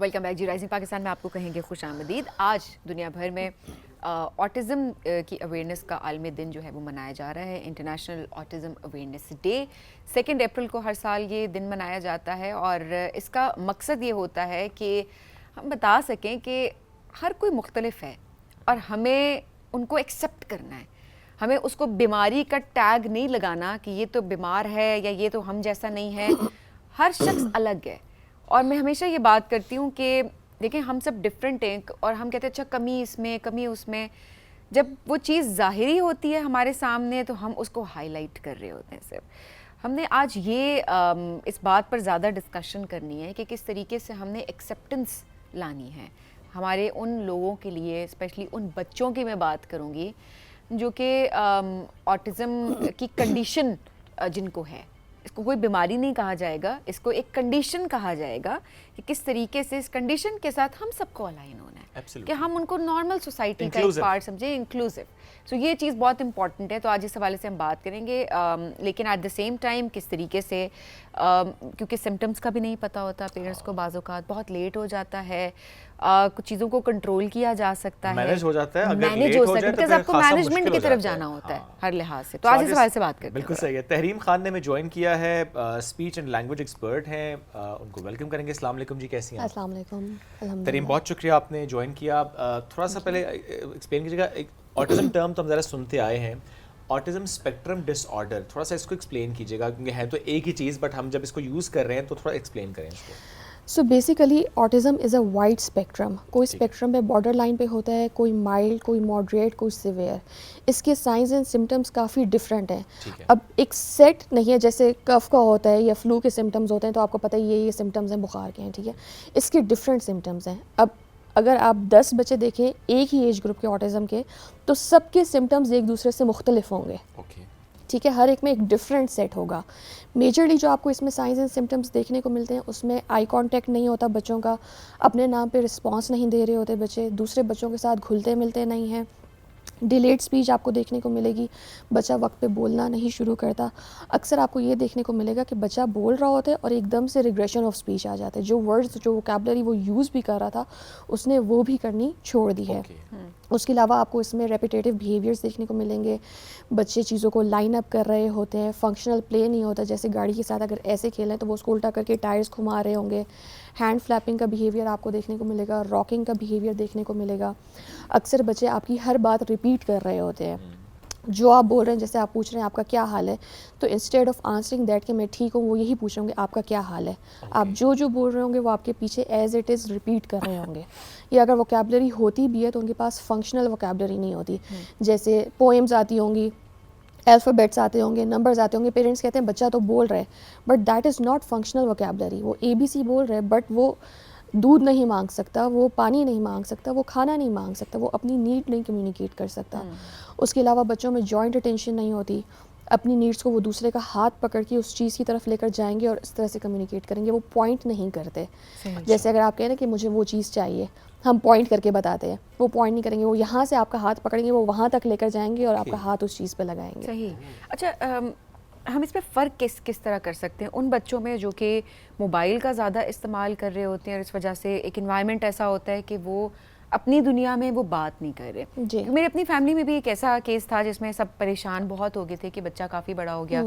Welcome back جی. Rising Pakistan میں آپ کو کہیں گے خوش آمدید. آج دنیا بھر میں آٹزم کی اویئرنیس کا عالمی دن جو ہے وہ منایا جا رہا ہے. International autism awareness day 2 April کو ہر سال یہ دن منایا جاتا ہے, اور اس کا مقصد یہ ہوتا ہے کہ ہم بتا سکیں کہ ہر کوئی مختلف ہے اور ہمیں ان کو ایکسیپٹ کرنا ہے. ہمیں اس کو بیماری کا ٹیگ نہیں لگانا کہ یہ تو بیمار ہے یا یہ تو ہم جیسا نہیں ہے. ہر شخص الگ ہے, اور میں ہمیشہ یہ بات کرتی ہوں کہ دیکھیں ہم سب ڈفرینٹ ہیں, اور ہم کہتے ہیں اچھا کمی اس میں کمی اس میں. جب وہ چیز ظاہری ہوتی ہے ہمارے سامنے تو ہم اس کو ہائی لائٹ کر رہے ہوتے ہیں. صرف ہم نے آج یہ اس بات پر زیادہ ڈسکشن کرنی ہے کہ کس طریقے سے ہم نے ایکسیپٹنس لانی ہے ہمارے ان لوگوں کے لیے, اسپیشلی ان بچوں کی میں بات کروں گی جو کہ آٹزم کی کنڈیشن جن کو ہے. اس کو کوئی بیماری نہیں کہا جائے گا, اس کو ایک کنڈیشن کہا جائے گا کہ کس طریقے سے اس کنڈیشن کے ساتھ ہم سب کو الائن ہونا ہے کہ ہم ان کو نارمل سوسائٹی کا ایک پارٹ سمجھیں, انکلوسیو. سو یہ چیز بہت امپورٹنٹ ہے, تو آج اس حوالے سے ہم بات کریں گے. لیکن ایٹ دا سیم ٹائم کس طریقے سے, کیونکہ سمٹمس کا بھی نہیں پتہ ہوتا پیرنٹس کو, بعض اوقات بہت لیٹ ہو جاتا ہے, کچھ چیزوں کو کنٹرول کیا جا سکتا ہے, مینیج ہو جاتا ہے, مینیج ہو سکتا ہے, بیکاز آپ کو مینجمنٹ کی طرف جانا ہوتا ہے ہر لحاظ سے. تو آج اس حوالے سے بات کرتے ہیں. بالکل صحیح ہے. تحریم خان نے ہمیں جوائن کیا ہے, اسپیچ اینڈ لینگویج ایکسپرٹ ہیں, ان کو ویلکم کریں گے. السلام علیکم جی, کیسی ہیں؟ السلام علیکم. تریم بہت شکریہ آپ نے جوائن کیا. تھوڑا سا پہلے ایکسپلین کیجیے گا, آٹزم ٹرم تو ہم ذرا سنتے آئے ہیں, آٹزم اسپیکٹرم ڈس آرڈر, تھوڑا سا اس کو ایکسپلین کیجیے گا, کیونکہ ہے تو ایک ہی چیز بٹ ہم جب اس کو یوز کر رہے ہیں تو تھوڑا ایکسپلین کریں اس کو. So basically autism is a wide spectrum. کوئی اسپیکٹرم پہ بارڈر لائن پہ ہوتا ہے, کوئی مائلڈ, کوئی ماڈریٹ, کوئی سیویئر. اس کے signs and symptoms coffee different ہیں. اب ایک سیٹ نہیں ہے, جیسے کف کا ہوتا ہے یا فلو کے سمٹمز ہوتے ہیں تو آپ کو پتہ ہے یہ سمٹمز ہیں بخار کے ہیں, ٹھیک ہے. اس کے ڈفرینٹ سمٹمز ہیں. اب اگر آپ 10 بچے دیکھیں ایک ہی ایج گروپ کے آٹزم کے, تو سب کے سمٹمز ایک دوسرے سے مختلف ہوں گے, ٹھیک ہے. ہر ایک میں ایک ڈفرینٹ سیٹ ہوگا. میجرلی جو آپ کو اس میں سائنز اینڈ سمٹمس دیکھنے کو ملتے ہیں, اس میں آئی کانٹیکٹ نہیں ہوتا بچوں کا, اپنے نام پہ رسپانس نہیں دے رہے ہوتے بچے, دوسرے بچوں کے ساتھ گھلتے ملتے نہیں ہیں, ڈیلیڈ اسپیچ آپ کو دیکھنے کو ملے گی, بچہ وقت پہ بولنا نہیں شروع کرتا. اکثر آپ کو یہ دیکھنے کو ملے گا کہ بچہ بول رہا ہوتا ہے اور ایک دم سے ریگریشن آف اسپیچ آ جاتا ہے. جو ورڈز, جو ووکیبلری وہ یوز بھی کر رہا تھا, اس نے وہ بھی کرنی چھوڑ دی ہے. اس کے علاوہ آپ کو اس میں ریپیٹیٹیو بیہیویئرس دیکھنے کو ملیں گے. بچے چیزوں کو لائن اپ کر رہے ہوتے ہیں, فنکشنل پلے نہیں ہوتا, جیسے گاڑی کے ساتھ اگر ایسے کھیلیں تو وہ اس کو الٹا کر کے ٹائرس گھما رہے ہوں گے. ہینڈ فلیپنگ کا بیہیویئر آپ کو دیکھنے کو ملے گا, راکنگ کا بیہیویئر دیکھنے کو ملے گا. اکثر بچے آپ کی ہر بات ریپیٹ کر رہے ہوتے ہیں. جو آپ بول رہے ہیں, جیسے آپ پوچھ رہے ہیں آپ کا کیا حال ہے, تو انسٹیڈ آف آنسرنگ دیٹ کہ میں ٹھیک ہوں, وہ یہی پوچھ رہے ہوں گے آپ کا کیا حال ہے. آپ جو بول رہے ہوں گے وہ آپ کے پیچھے ایز اٹ از ریپیٹ کر رہے ہوں گے. یا اگر ووکیبلری ہوتی بھی ہے تو ان کے پاس فنکشنل ووکیبلری نہیں ہوتی, جیسے پوئمز آتی ہوں گی, الفابیٹس آتے ہوں گے, نمبرز آتے ہوں گے. پیرنٹس کہتے ہیں بچہ تو بول رہا ہے, but that is not functional vocabulary. وہ ABC بول رہے, بٹ وہ دودھ نہیں مانگ سکتا, وہ پانی نہیں مانگ سکتا, وہ کھانا نہیں مانگ سکتا, وہ اپنی نیڈ نہیں کمیونیکیٹ کر سکتا. اس کے علاوہ بچوں میں جوائنٹ اٹینشن نہیں ہوتی. اپنی نیڈس کو وہ دوسرے کا ہاتھ پکڑ کے اس چیز کی طرف لے کر جائیں گے اور اس طرح سے کمیونیکیٹ کریں گے. وہ پوائنٹ نہیں کرتے. جیسے اگر آپ کہیں نا کہ مجھے وہ چیز چاہیے, ہم پوائنٹ کر کے بتاتے ہیں, وہ پوائنٹ نہیں کریں گے. وہ یہاں سے آپ کا ہاتھ پکڑیں گے, وہ وہاں تک لے کر جائیں گے اور آپ کا ہاتھ اس چیز پہ لگائیں گے. صحیح. اچھا, ہم اس پہ فرق کس طرح کر سکتے ہیں ان بچوں میں جو کہ موبائل کا زیادہ استعمال کر رہے ہوتے ہیں, اور اس وجہ سے ایک انوائرمنٹ ایسا ہوتا ہے کہ وہ اپنی دنیا میں وہ بات نہیں کر رہے. جی, میرے اپنی فیملی میں بھی ایک ایسا کیس تھا جس میں سب پریشان بہت ہو گئے تھے کہ بچہ کافی بڑا ہو گیا,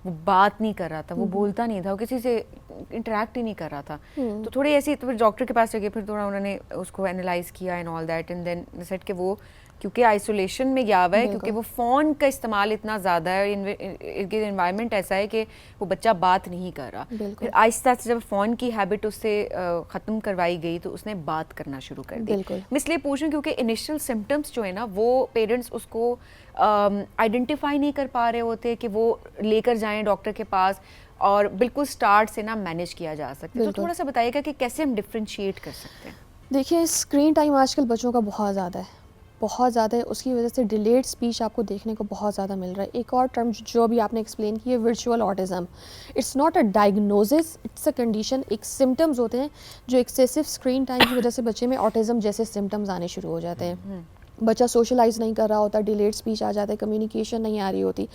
وہ بات نہیں کر رہا تھا, وہ بولتا نہیں تھا, وہ کسی سے انٹریکٹ ہی نہیں کر رہا تھا. تو تھوڑی ایسی, تو ڈاکٹر کے پاس گئے, پھر تھوڑا انہوں نے اس کو اینالائز کیا and all that, and then set کہ وہ کیونکہ آئسولیشن میں گیا ہوا ہے, کیونکہ وہ فون کا استعمال اتنا زیادہ ہے, انوائرمنٹ ایسا ہے کہ وہ بچہ بات نہیں کر رہا. پھر آہستہ سے جب فون کی ہیبٹ اس سے ختم کروائی گئی تو اس نے بات کرنا شروع کر دی. میں اس لیے پوچھوں کیونکہ انیشل سمٹمس جو ہے نا, وہ پیرنٹس اس کو آئیڈینٹیفائی نہیں کر پا رہے ہوتے کہ وہ لے کر جائیں ڈاکٹر کے پاس, اور بالکل سٹارٹ سے نا مینیج کیا جا سکتا ہے. تو تھوڑا سا بتائیے گا کہ کیسے ہم ڈفرینشیٹ کر سکتے ہیں. دیکھیے, اسکرین ٹائم آج کل بچوں کا بہت زیادہ ہے, بہت زیادہ ہے. اس کی وجہ سے ڈیلیڈ اسپیچ آپ کو دیکھنے کو بہت زیادہ مل رہا ہے. ایک اور ٹرم جو ابھی آپ نے ایکسپلین کی ہے, virtual autism. It's not a diagnosis, it's a condition. ایک سمٹمز ہوتے ہیں جو ایکسیسو اسکرین ٹائم کی وجہ سے بچے میں آٹزم جیسے سمٹمز آنے شروع ہو جاتے ہیں. بچہ سوشلائز نہیں کر رہا ہوتا, ڈیلیڈ اسپیچ آ جاتا ہے, کمیونیکیشن نہیں آ رہی ہوتی.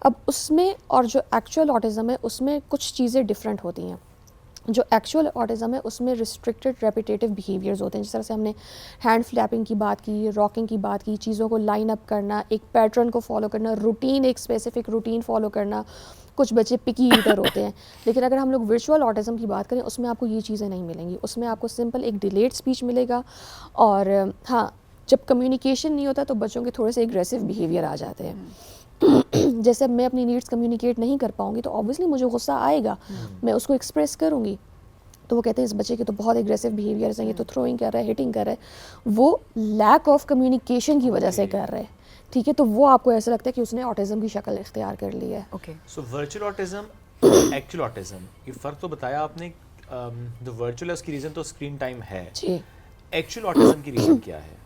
اب اس میں اور جو ایکچوئل آٹزم ہے اس میں کچھ چیزیں ڈفرینٹ ہوتی ہیں. جو ایکچوئل آٹزم ہے اس میں ریسٹرکٹیڈ ریپیٹیو بیہیویئرز ہوتے ہیں. جس طرح سے ہم نے ہینڈ فلیپنگ کی بات کی, راکنگ کی بات کی, چیزوں کو لائن اپ کرنا, ایک پیٹرن کو فالو کرنا, روٹین, ایک اسپیسیفک روٹین فالو کرنا. کچھ بچے پکی ایٹر ہوتے ہیں, لیکن اگر ہم لوگ ورچوئل آٹزم کی بات کریں اس میں آپ کو یہ چیزیں نہیں ملیں گی. اس میں آپ کو سمپل ایک ڈیلیڈ اسپیچ ملے گا, اور ہاں جب کمیونیکیشن نہیں ہوتا تو بچوں کے تھوڑے سے اگریسو بیہیویئر آ جاتے ہیں. جیسے میں اپنی نیڈس کمیونیکیٹ نہیں کر پاؤں گی تو اوبویسلی مجھے غصہ آئے گا, میں اس کو ایکسپریس کروں گی. تو وہ کہتے ہیں اس بچے کے تو بہت اگریسو بیہیویئرز ہیں, یہ تو تھروئنگ کر رہا ہے, ہٹنگ کر رہا ہے, وہ لیک آف کمیونیکیشن کی وجہ سے کر رہے ہیں. ٹھیک ہے, تو وہ آپ کو ایسا لگتا ہے کہ اس نے آٹزم کی شکل اختیار کر لی ہے. اوکے, سو ورچوئل آٹزم, ایکچوئل آٹزم, یہ فرق تو بتایا آپ نے. جو ورچوئل ہے اس کی ریزن تو اسکرین ٹائم ہے, جی. ایکچوئل آٹزم کی ریزن کیا ہے؟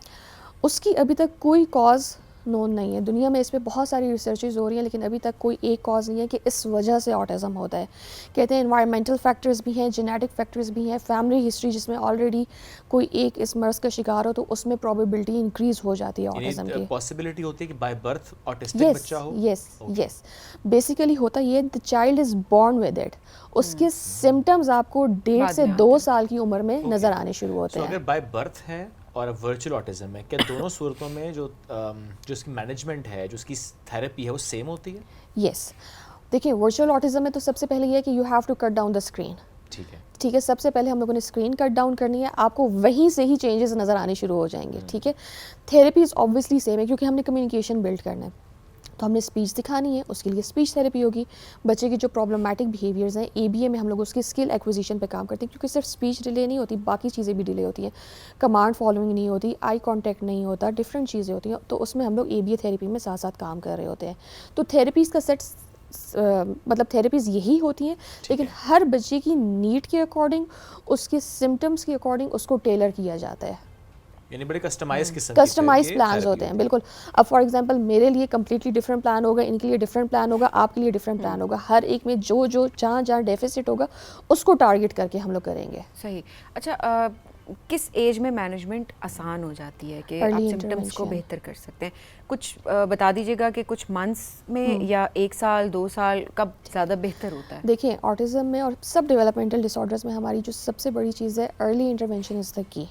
اس کی ابھی تک کوئی کاز نون نہیں ہے. دنیا میں اس پہ بہت ساری ریسرچز ہو رہی ہیں لیکن ابھی تک کوئی ایک کاز نہیں ہے کہ اس وجہ سے آٹزم ہوتا ہے. کہتے ہیں انوائرمنٹل فیکٹرز بھی ہیں, جینیٹک فیکٹرز بھی ہیں, فیملی ہسٹری جس میں آلریڈی کوئی ایک اس مرض کا شکار ہو تو اس میں پرابیبلٹی انکریز ہو جاتی ہے آٹزم کی. پاسبلٹی ہوتی ہے کہ بائی برتھ آٹسٹک بچہ ہو؟ یس بیسیکلی ہوتا یہ the child is born with it. اس کے سمٹمز آپ کو 1.5 سے 2 سال کی عمر میں نظر آنے شروع ہوتے ہیں. اگر بائی برتھ ہے اور ورچوئل آٹزم ہے, کیا دونوں صورتوں میں جو اس کی مینجمنٹ ہے, جو اس کی تھراپی ہے, وہ سیم ہوتی ہے؟ یس, دیکھیں ورچوئل آٹزم میں تو سب سے پہلے یہ ہے کہ you have to cut down the screen. ٹھیک ہے, سب سے پہلے ہم لوگوں نے اسکرین کٹ ڈاؤن کرنی ہے, آپ کو وہیں سے ہی چینجز نظر آنے شروع ہو جائیں گے. ٹھیک ہے, تھیراپیز آبویسلی سیم ہے کیونکہ ہم نے کمیونیکیشن بلڈ کرنا ہے, تو ہم نے اسپیچ دکھانی ہے, اس کے لیے اسپیچ تھراپی ہوگی. بچے کے جو پرابلمٹک بیہیویئرز ہیں, اے بی اے میں ہم لوگ اس کی اسکل ایکوزیشن پہ کام کرتے ہیں, کیونکہ صرف اسپیچ ڈیلے نہیں ہوتی, باقی چیزیں بھی ڈیلے ہوتی ہیں. کمانڈ فالوئنگ نہیں ہوتی, آئی کانٹیکٹ نہیں ہوتا, ڈفرینٹ چیزیں ہوتی ہیں, تو اس میں ہم لوگ اے بی اے تھیراپی میں ساتھ ساتھ کام کر رہے ہوتے ہیں. تو تھیراپیز کا سیٹ مطلب تھیراپیز یہی ہوتی ہیں, لیکن ہر بچے کی نیڈ کے اکارڈنگ, اس کے سمٹمس کے اکارڈنگ اس کو ٹیلر کیا جاتا ہے. یعنی بڑے کسٹمائز پلانز ہوتے ہیں. بالکل, اب فار ایگزامپل میرے لیے کمپلیٹلی ڈفرینٹ پلان ہوگا, ان کے لیے ڈفرینٹ پلان ہوگا, آپ کے لیے ڈفرینٹ پلان ہوگا. ہر ایک میں جو جہاں ڈیفیسٹ ہوگا اس کو ٹارگیٹ کر کے ہم لوگ کریں گے. صحیح. اچھا, کس ایج میں مینجمنٹ آسان ہو جاتی ہے کہ آپ سمٹمس کو بہتر کر سکتے ہیں؟ کچھ بتا دیجیے گا کہ کچھ منتھس میں یا 1 سال 2 سال کب زیادہ بہتر ہوتا ہے؟ دیکھیں, آٹزم میں اور سب ڈیولپمنٹل ڈس آرڈرز میں ہماری جو سب سے بڑی چیز ہے ارلی انٹرونشن از دا کی.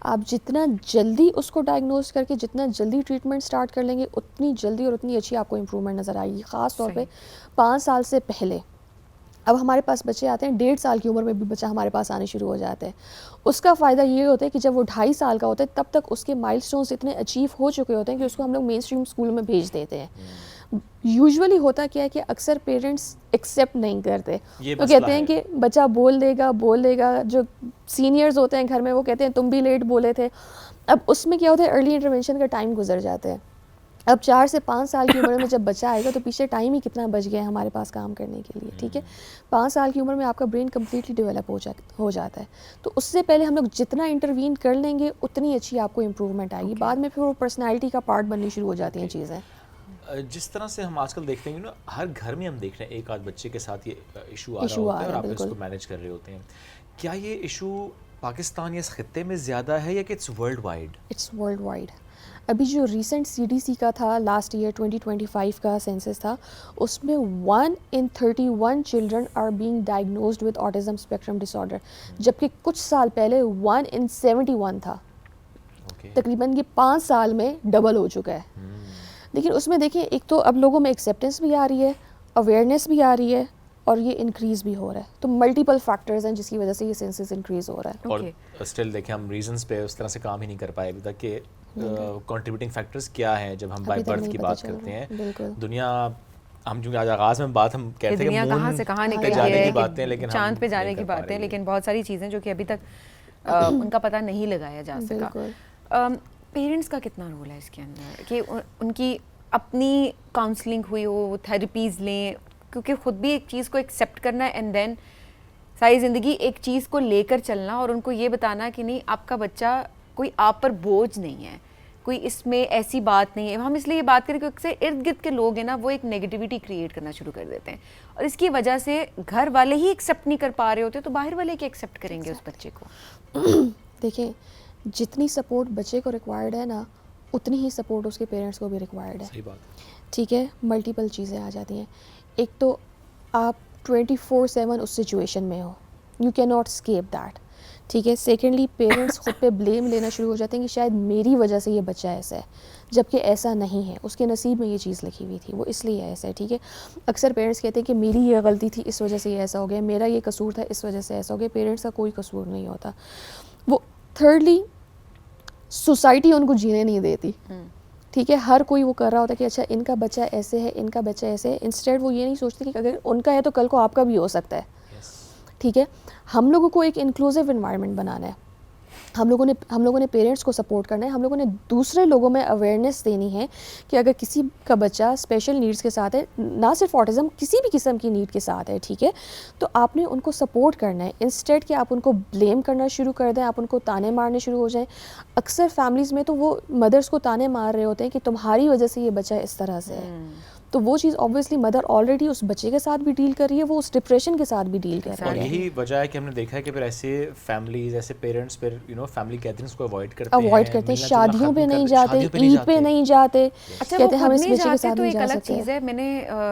آپ جتنا جلدی اس کو ڈائگنوز کر کے جتنا جلدی ٹریٹمنٹ اسٹارٹ کر لیں گے اتنی جلدی اور اتنی اچھی آپ کو امپرومنٹ نظر آئے گی, خاص طور پہ 5 سال سے پہلے. اب ہمارے پاس بچے آتے ہیں 1.5 سال کی عمر میں بھی بچہ ہمارے پاس آنے شروع ہو جاتا ہے. اس کا فائدہ یہ ہوتا ہے کہ جب وہ 2.5 سال کا ہوتا ہے تب تک اس کے مائل سٹونز اتنے اچیو ہو چکے ہوتے ہیں کہ اس کو ہم لوگ مین اسٹریم اسکول میں بھیج دیتے ہیں. یوزولی ہوتا کیا ہے کہ اکثر پیرنٹس ایکسیپٹ نہیں کرتے, وہ کہتے ہیں کہ بچہ بول دے گا. جو سینئرز ہوتے ہیں گھر میں وہ کہتے ہیں تم بھی لیٹ بولے تھے. اب اس میں کیا ہوتا ہے, ارلی انٹرونشن کا ٹائم گزر جاتا ہے. اب 4 سے 5 سال کی عمر میں جب بچہ آئے گا تو پیچھے ٹائم ہی کتنا بچ گیا ہے ہمارے پاس کام کرنے کے لیے. ٹھیک ہے, 5 سال کی عمر میں آپ کا برین کمپلیٹلی ڈیولپ ہو جاتا ہے. تو اس سے پہلے ہم لوگ جتنا انٹروین کر لیں گے اتنی اچھی آپ کو امپروومنٹ آئے گی. بعد میں پھر وہ پرسنالٹی کا پارٹ بننی شروع ہو جاتی ہیں چیزیں. جس طرح سے ہم آج کل دیکھتے ہیں ہر گھر میں ہم دیکھ رہے ہیں ایک آدھ بچے کے ساتھ یہ ایشو آ رہا ہوتا ہے اور آپ اس کو مینیج کر رہے ہوتے ہیں. کیا یہ ایشو پاکستان یا اس خطے میں زیادہ ہے یا کہ it's world wide? It's world wide. ابھی جو ریسنٹ CDC کا تھا لاسٹ ایئر 2025 کا سینسس تھا, اس میں 1 in 31 children are being diagnosed with autism spectrum disorder, جبکہ کچھ سال پہلے 1 in 71 تھا. تقریباً یہ 5 سال میں ڈبل ہو چکا ہے. لیکن اس میں دیکھیں, ایک تو اب لوگوں میں ایکسیپٹنس بھی آ رہی ہے, اویئرنیس بھی آ رہی ہے, اور یہ انکریز بھی ہو رہا ہے. تو ملٹیپل فیکٹرز ہیں جس کی وجہ سے یہ سینسس انکریز ہو رہا ہے. اور اسٹل دیکھیں ہم ریزنس پہ اس طرح سے کام ہی نہیں کر پائے ابھی تک کہ کنٹریبیوٹنگ فیکٹرز کیا ہیں جب ہم بائی برتھ کی بات کرتے ہیں. دنیا ہم جو آج آغاز میں بات ہم کہتے ہیں کہ کہاں سے کہاں نکل جانے کی باتیں, لیکن چاند پہ جانے کی باتیں, لیکن بہت ساری چیزیں جو کہ ابھی تک ان کا پتہ نہیں لگایا جا سکا. پیرنٹس کا کتنا رول ہے اس کے اندر کہ ان کی اپنی کاؤنسلنگ ہوئی ہو, وہ تھراپیز لیں, کیونکہ خود بھی ایک چیز کو ایکسیپٹ کرنا ہے اینڈ دین ساری زندگی ایک چیز کو لے کر چلنا اور ان کو یہ بتانا کہ نہیں آپ کا بچہ کوئی آپ پر بوجھ نہیں ہے, کوئی اس میں ایسی بات نہیں ہے. ہم اس لیے یہ بات کریں کہ اکثر ارد گرد کے لوگ ہیں نا وہ ایک نیگیٹیوٹی کریٹ کرنا شروع کر دیتے ہیں اور اس کی وجہ سے گھر والے ہی ایکسیپٹ نہیں کر پا رہے ہوتے تو باہر والے کیا ایکسیپٹ کریں گے اس بچے کو. دیکھیں, جتنی سپورٹ بچے کو ریکوائرڈ ہے نا اتنی ہی سپورٹ اس کے پیرنٹس کو بھی ریکوائرڈ ہے. صحیح بات. ٹھیک ہے, ملٹیپل چیزیں آ جاتی ہیں. ایک تو آپ 24/7 اس سچویشن میں ہو, you can not escape that. ٹھیک ہے. سیکنڈلی پیرنٹس خود پہ بلیم لینا شروع ہو جاتے ہیں کہ شاید میری وجہ سے یہ بچہ ایسا ہے, جبکہ ایسا نہیں ہے, اس کے نصیب میں یہ چیز لکھی ہوئی تھی, وہ اس لیے ایسا ہے. ٹھیک ہے. اکثر پیرنٹس کہتے ہیں کہ میری یہ غلطی تھی اس وجہ سے یہ ایسا ہو گیا, میرا یہ قصور تھا اس وجہ سے ایسا ہو گیا. پیرنٹس کا کوئی قصور نہیں ہوتا. وہ تھرڈلی سوسائٹی ان کو جینے نہیں دیتی. ٹھیک ہے. ہر کوئی وہ کر رہا ہوتا ہے کہ اچھا ان کا بچہ ایسے ہے, ان کا بچہ ایسے ہے. انسٹیڈ وہ یہ نہیں سوچتے کہ اگر ان کا ہے تو کل کو آپ کا بھی ہو سکتا ہے. ٹھیک ہے. ہم لوگوں کو ایک انکلوسیو انوائرمنٹ بنانا ہے. ہم لوگوں نے پیرنٹس کو سپورٹ کرنا ہے. ہم لوگوں نے دوسرے لوگوں میں اویئرنیس دینی ہے کہ اگر کسی کا بچہ اسپیشل نیڈس کے ساتھ ہے, نہ صرف آٹزم, کسی بھی قسم کی نیڈ کے ساتھ ہے, ٹھیک ہے, تو آپ نے ان کو سپورٹ کرنا ہے. انسٹیڈ کہ آپ ان کو بلیم کرنا شروع کر دیں, آپ ان کو تانے مارنے شروع ہو جائیں. اکثر فیملیز میں تو وہ مدرس کو تانے مار رہے ہوتے ہیں کہ تمہاری وجہ سے یہ بچہ اس طرح سے ہے. تو وہ چیز آبویسلی مدر آلریڈی اس بچے کے ساتھ بھی ڈیل کر رہی ہے, وہ اس ڈپریشن کے ساتھ بھی ڈیل کر رہی ہے. اور یہی وجہ ہے کہ ہم نے دیکھا ہے کہ پھر ایسے فیملیز, ایسے پیرنٹس پھر فیملی گیدرنگس کو اوائڈ کرتے ہیں, شادیوں پہ نہیں جاتے, عید پہ نہیں جاتے. اچھا وہ خود نہیں جاتے تو ایک الگ چیز ہے. میں نے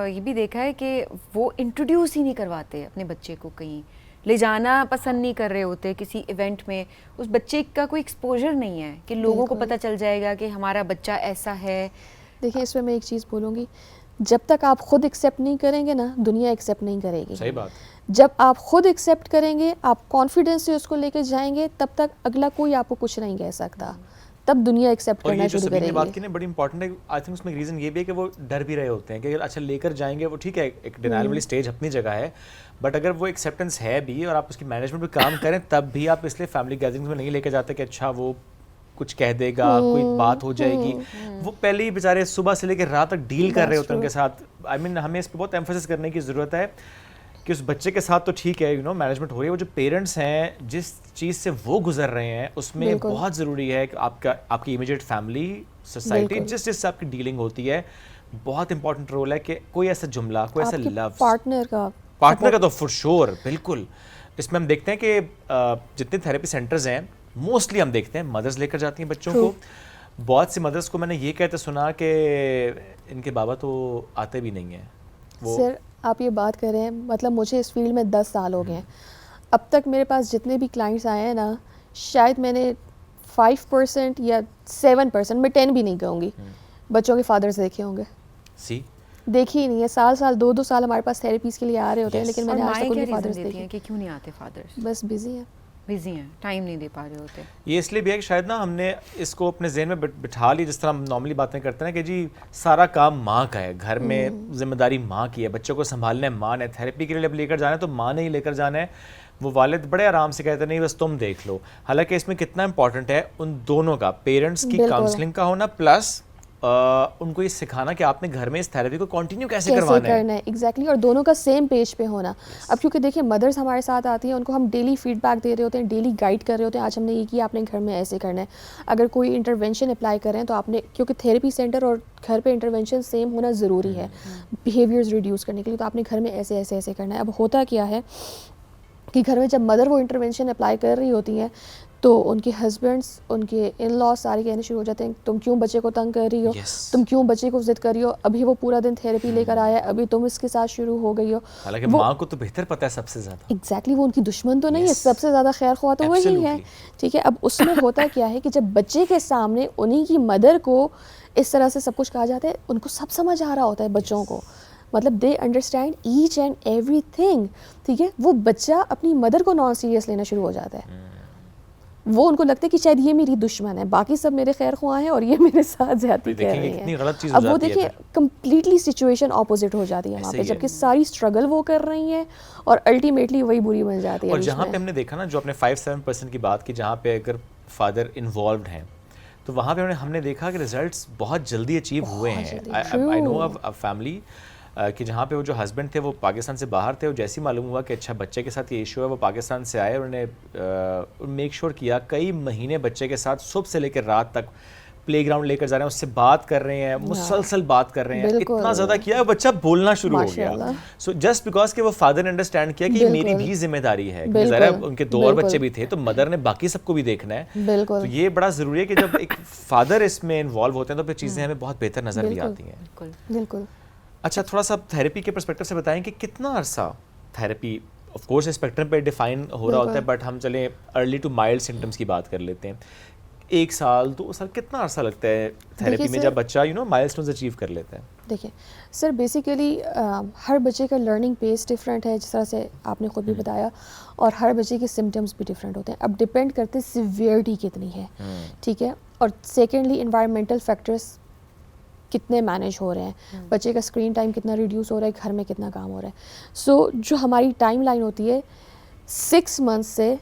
یہ بھی دیکھا ہے کہ وہ انٹروڈیوس ہی نہیں کرواتے اپنے بچے کو, کہیں لے جانا پسند نہیں کر رہے ہوتے کسی ایونٹ میں. اس بچے کا کوئی ایکسپوجر نہیں ہے کہ لوگوں کو پتہ چل جائے گا کہ ہمارا بچہ ایسا ہے. دیکھیں اس میں ایک چیز بولوں گی, جب تک آپ خود ایکسیپٹ نہیں کریں گے نا, دنیا ایکسیپٹ نہیں کرے گی. صحیح بات. جب آپ خود ایکسیپٹ کریں گے, آپ کانفیڈنس سے اس کو لے کے جائیں گے, تب تک اگلا کوئی آپ کو کچھ نہیں کہہ سکتا. تب دنیا ایکسیپٹ کرنا شروع کرے گی. بات کی نا بڑی امپورٹنٹ ہے. آئی تھنک اس میں ریزن یہ بھی ہے کہ وہ ڈر بھی رہے ہوتے ہیں کہ اگر اچھا لے کر جائیں گے, وہ ٹھیک ہے ایک ڈینائل والی اسٹیج اپنی جگہ ہے, بٹ اگر وہ ایکسیپٹنس ہے بھی اور آپ اس کی مینجمنٹ پہ کام کریں, تب بھی آپ اس لیے فیملی گیدرنگز میں نہیں لے کے جاتے کہ اچھا وہ کچھ کہہ دے گا, کوئی بات ہو جائے گی. وہ پہلے ہی بیچارے صبح سے لے کے رات تک ڈیل کر رہے ہوتے ہیں ان کے ساتھ. آئی مین ہمیں اس پہ بہت ایمفسس کرنے کی ضرورت ہے کہ اس بچے کے ساتھ تو ٹھیک ہے مینجمنٹ ہو رہی ہے, وہ جو پیرنٹس ہیں جس چیز سے وہ گزر رہے ہیں اس میں بہت ضروری ہے کہ آپ کی امیڈیٹ فیملی, سوسائٹی, جس سے آپ کی ڈیلنگ ہوتی ہے, بہت امپورٹنٹ رول ہے کہ کوئی ایسا جملہ, کوئی ایسا لفظ پارٹنر کا تو فور شور بالکل. اس میں ہم دیکھتے ہیں کہ جتنے تھیراپی سینٹرز ہیں موسٹلی ہم دیکھتے ہیں مدرز لے کر جاتی ہیں بچوں کو. بہت سی مدرس کو میں نے یہ کہتے سنا کہ ان کے بابا تو آتے بھی نہیں ہیں. سر آپ یہ بات کر رہے ہیں, مطلب مجھے اس فیلڈ میں 10 سال ہو گئے ہیں. اب تک میرے پاس جتنے بھی کلائنٹس آئے ہیں نا, شاید میں نے 5% یا 7%, میں 10 بھی نہیں کہوں گی, بچوں کے فادرز دیکھے ہوں گے. دیکھی ہی نہیں ہے. سال 2 سال ہمارے پاس تھیراپیز کے لیے آ رہے ہوتے ہیں, لیکن میں نے آج تک ان کے فادرز دیکھے ہیں. کہ کیوں نہیں آتے فادرز؟ بس بزی ہیں, ٹائم نہیں دے پا رہے ہوتے. یہ اس لیے بھی ہے کہ شاید نا ہم نے اس کو اپنے ذہن میں بٹھا لی, جس طرح ہم نارملی باتیں کرتے ہیں کہ جی سارا کام ماں کا ہے, گھر میں ذمہ داری ماں کی ہے, بچوں کو سنبھالنا ہے ماں نے, تھیراپی کے لیے جب لے کر جانا ہے تو ماں نے ہی لے کر جانا ہے. وہ والد بڑے آرام سے کہتے ہیں نہیں بس تم دیکھ لو. حالانکہ اس میں کتنا امپورٹنٹ ہے ان دونوں کا, پیرنٹس کی کاؤنسلنگ کا ہونا, پلس ان کو یہ سکھانا کہ آپ نے گھر میں اس تھیراپی کو کنٹینیو کیسے کرنا ہے. ایگزیکٹلی, اور دونوں کا سیم پیج پہ ہونا. اب کیونکہ دیکھیں مدرس ہمارے ساتھ آتی ہیں, ان کو ہم ڈیلی فیڈ بیک دے رہے ہوتے ہیں, ڈیلی گائڈ کر رہے ہوتے ہیں, آج ہم نے یہ کیا, آپ نے گھر میں ایسے کرنا ہے. اگر کوئی انٹرونشن اپلائی کر رہے ہیں تو آپ نے, کیونکہ تھیراپی سینٹر اور گھر پہ انٹرونشن سیم ہونا ضروری ہے بیہیویئرز ریڈیوس کرنے کے لیے, تو آپ نے گھر میں ایسے ایسے ایسے کرنا ہے. اب ہوتا کیا ہے کہ گھر میں جب مدر وہ انٹرونشن اپلائی کر رہی ہوتی ہیں تو ان کے ہسبینڈس, ان کے ان لاس سارے کہنے شروع ہو جاتے ہیں تم کیوں بچے کو تنگ کر رہی ہو, تم کیوں بچے کو ضد کر رہی ہو, ابھی وہ پورا دن تھیراپی لے کر آیا ہے, ابھی تم اس کے ساتھ شروع ہو گئی ہو. حالانکہ ماں کو تو بہتر پتہ ہے سب سے زیادہ. ایگزیکٹلی, وہ ان کی دشمن تو نہیں ہے, سب سے زیادہ خیر خواہ تو وہی ہے. ٹھیک ہے. اب اس میں ہوتا کیا ہے کہ جب بچے کے سامنے انہیں کی مدر کو اس طرح سے سب کچھ کہا جاتا ہے, ان کو سب سمجھ آ رہا ہوتا ہے بچوں کو, مطلب they understand each and every thing. ٹھیک ہے. وہ بچہ اپنی مدر کو نان سیریس لینا شروع ہو جاتا ہے. وہ ان کو لگتا ہے کہ شاید یہ میری دشمن ہے, باقی سب میرے خیر خواہ ہیں اور یہ میرے ساتھ زیادتی کر رہی ہیں. اب وہ دیکھیں کمپلیٹلی سچویشن اپوزٹ ہو جاتی ہے وہاں پہ, جبکہ ساری اسٹرگل وہ کر رہی ہیں اور الٹیمیٹلی وہی بری بن جاتی ہے. اور جہاں پہ ہم نے دیکھا نا, جو اپنے 5-7% کی بات کی, جہاں پہ اگر فادر انوالوڈ ہیں تو وہاں پہ ہم نے دیکھا کہ ریزلٹس بہت جلدی اچیو ہوئے ہیں. آئی نو آف فیملی کہ جہاں پہ وہ جو ہسبینڈ تھے وہ پاکستان سے باہر تھے, اور جیسے ہی معلوم ہوا کہ اچھا بچے کے ساتھ یہ ایشو ہے, وہ پاکستان سے آئے, انہوں نے میک شور کیا کئی مہینے بچے کے ساتھ صبح سے لے کے رات تک پلے گراؤنڈ لے کر جا رہے ہیں, اس سے بات کر رہے ہیں, مسلسل بات کر رہے ہیں, اتنا زیادہ کیا بچہ بولنا شروع ہو گیا. سو جسٹ بیکاز کہ وہ فادر نے انڈرسٹینڈ کیا کہ یہ میری بھی ذمہ داری ہے, ذرا ان کے 2 اور بچے بھی تھے تو مدر نے باقی سب کو بھی دیکھنا ہے. تو یہ بڑا ضروری ہے کہ جب ایک فادر اس میں انوالو ہوتے ہیں تو پھر چیزیں ہمیں بہت بہتر نظر بھی آتی ہیں. بالکل. اچھا تھوڑا سا تھیراپی کے پرسپیکٹو سے بتائیں کہ کتنا عرصہ تھیراپی آف کورس اسپیکٹرم پہ ڈیفائن ہو رہا ہوتا ہے, بٹ ہم چلیں ارلی ٹو مائلڈ سمٹمس کی بات کر لیتے ہیں. 1 سال 2 سال کتنا عرصہ لگتا ہے تھیراپی میں جب بچہ مائلسٹونز اچیو کر لیتا ہے؟ دیکھیں سر بیسیکلی ہر بچے کا لرننگ پیس ڈفرینٹ ہے, جس طرح سے آپ نے خود بھی بتایا, اور ہر بچے کے سمٹمس بھی ڈفرینٹ ہوتے ہیں. اب ڈپینڈ کرتے سیویئرٹی کتنی ہے, ٹھیک ہے, اور سیکنڈلی انوائرمنٹل فیکٹرس کتنے مینیج ہو رہے ہیں, بچے کا اسکرین ٹائم کتنا ریڈیوس ہو رہا ہے, گھر میں کتنا کام ہو رہا ہے. سو جو ہماری ٹائم لائن ہوتی ہے 6 months سے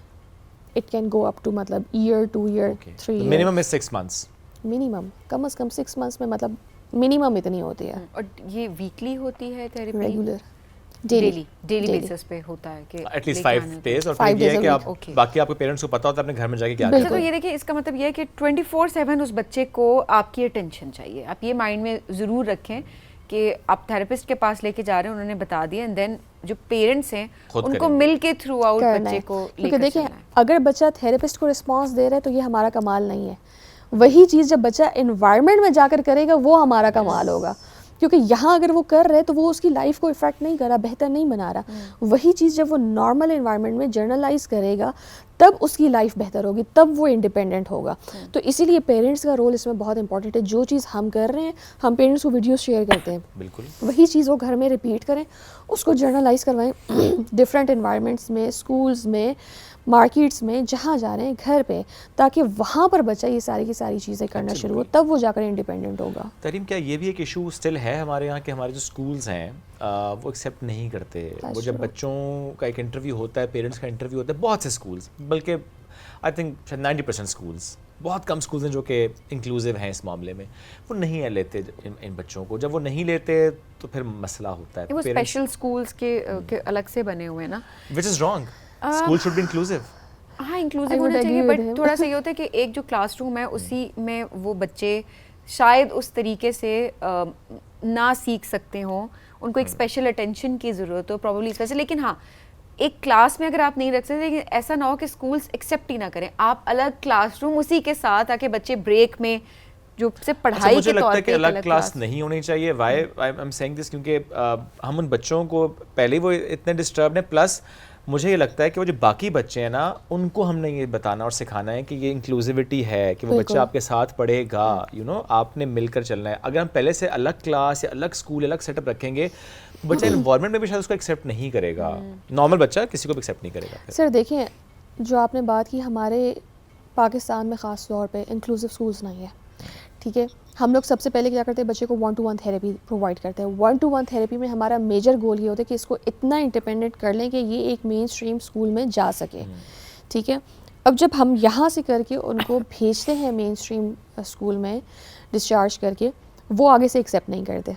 it can go up to مطلب year 2 year 3 years. Minimum is 6 months. Minimum کم از کم 6 months میں مطلب منیمم اتنی ہوتی ہے. اور یہ ویکلی ہوتی ہے تھیراپی؟ ریگولر ڈیلی بیسس پہ ہوتا ہے کہ ایٹ لیسٹ 5 days, اور پھر یہ ہے کہ آپ باقی آپ کے پیرنٹس کو پتہ ہوتا ہے اپنے گھر میں جا کے کیا کرنا ہے. تو یہ دیکھیں اس کا مطلب یہ ہے کہ 24/7 اس بچے کو آپ کی اٹینشن چاہیے. آپ یہ مائنڈ میں ضرور رکھیں کہ آپ تھراپسٹ کے پاس لے کے جا رہے ہیں, انہوں نے بتا دیا, اینڈ دین جو پیرنٹس ہیں ان کو مل کے تھرو آؤٹ بچے کو لے کر دیکھیں اگر بچہ تھراپسٹ کو رسپانس دے رہا ہے تو یہ ہمارا کمال نہیں ہے. وہی چیز جب بچہ انوائرمنٹ میں جا کر کرے گا وہ ہمارا کمال ہوگا, کیونکہ یہاں اگر وہ کر رہے تو وہ اس کی لائف کو افیکٹ نہیں کر رہا, بہتر نہیں بنا رہا. وہی چیز جب وہ نارمل انوائرمنٹ میں جرنلائز کرے گا تب اس کی لائف بہتر ہوگی, تب وہ انڈیپینڈنٹ ہوگا. تو اسی لیے پیرنٹس کا رول اس میں بہت امپورٹنٹ ہے. جو چیز ہم کر رہے ہیں ہم پیرنٹس کو ویڈیوز شیئر کرتے ہیں, بالکل وہی چیز وہ گھر میں ریپیٹ کریں, اس کو جرنلائز کروائیں ڈفرینٹ انوائرمنٹس میں, اسکولس میں, مارکیٹس میں, جہاں جا رہے ہیں گھر پہ, تاکہ وہاں پر بچہ یہ ساری کی ساری چیزیں کرنا شروع ہو, تب وہ جا کر انڈیپینڈنٹ ہوگا. تریم کیا یہ بھی ایک ایشو اسٹل ہے ہمارے یہاں کہ ہمارے جو اسکولس ہیں وہ ایکسیپٹ نہیں کرتے. وہ جب بچوں کا ایک انٹرویو ہوتا ہے, پیرنٹس کا انٹرویو ہوتا ہے, بہت سے اسکولس, بلکہ آئی تھنک 90% اسکولس, بہت کم اسکولس ہیں جو کہ انکلوسیو ہیں اس معاملے میں, وہ نہیں لیتے ان بچوں کو. جب وہ نہیں لیتے تو پھر مسئلہ ہوتا ہے. وہ اسپیشل اسکولس کے الگ سے بنے ہوئے ہیں نا, which is wrong. School should be inclusive. ہاں انکلوسیو ہونا چاہیے, بٹ تھوڑا سا یہ ہوتا ہے کہ ایک جو کلاس روم ہے اسی میں وہ بچے شاید اس طریقے سے نہ سیکھ سکتے ہوں, ان کو ایک اسپیشل اٹینشن کی ضرورت ہو پرابلی اس وجہ سے. لیکن ہاں ایک کلاس میں اگر آپ نہیں رکھ سکتے, لیکن ایسا نہ ہو کہ اسکولس ایکسیپٹ ہی نہ کریں, آپ الگ کلاس روم اسی کے ساتھ, تاکہ بچے بریک میں جو صرف پڑھائی کے طور پہ الگ کلاس نہیں ہونی چاہیے. وائی آئی ایم سیئنگ دس, کیونکہ ہم ان بچوں کو پہلے وہ اتنے ڈسٹربڈ ہیں, پلس مجھے یہ لگتا ہے کہ وہ جو باقی بچے ہیں نا ان کو ہم نے یہ بتانا اور سکھانا ہے کہ یہ انکلوسیوٹی ہے, کہ وہ بچہ آپ کے ساتھ پڑھے گا, آپ نے مل کر چلنا ہے. اگر ہم پہلے سے الگ کلاس یا الگ اسکول, الگ سیٹ اپ رکھیں گے, بچہ انوائرمنٹ میں بھی شاید اس کو ایکسیپٹ نہیں کرے گا. نارمل بچہ کسی کو بھی ایکسیپٹ نہیں کرے گا. سر دیکھیں جو آپ نے بات کی, ہمارے پاکستان میں خاص طور پہ انکلوسیو اسکولس نہیں ہے, ٹھیک ہے. ہم لوگ سب سے پہلے کیا کرتے ہیں, بچے کو 1-to-1 تھیراپی پرووائڈ کرتے ہیں. 1-to-1 تھیراپی میں ہمارا میجر گول یہ ہوتا ہے کہ اس کو اتنا انڈیپینڈنٹ کر لیں کہ یہ ایک مین اسٹریم اسکول میں جا سکے, ٹھیک ہے. اب جب ہم یہاں سے کر کے ان کو بھیجتے ہیں مین اسٹریم اسکول میں ڈسچارج کر کے, وہ آگے سے ایکسیپٹ نہیں کرتے,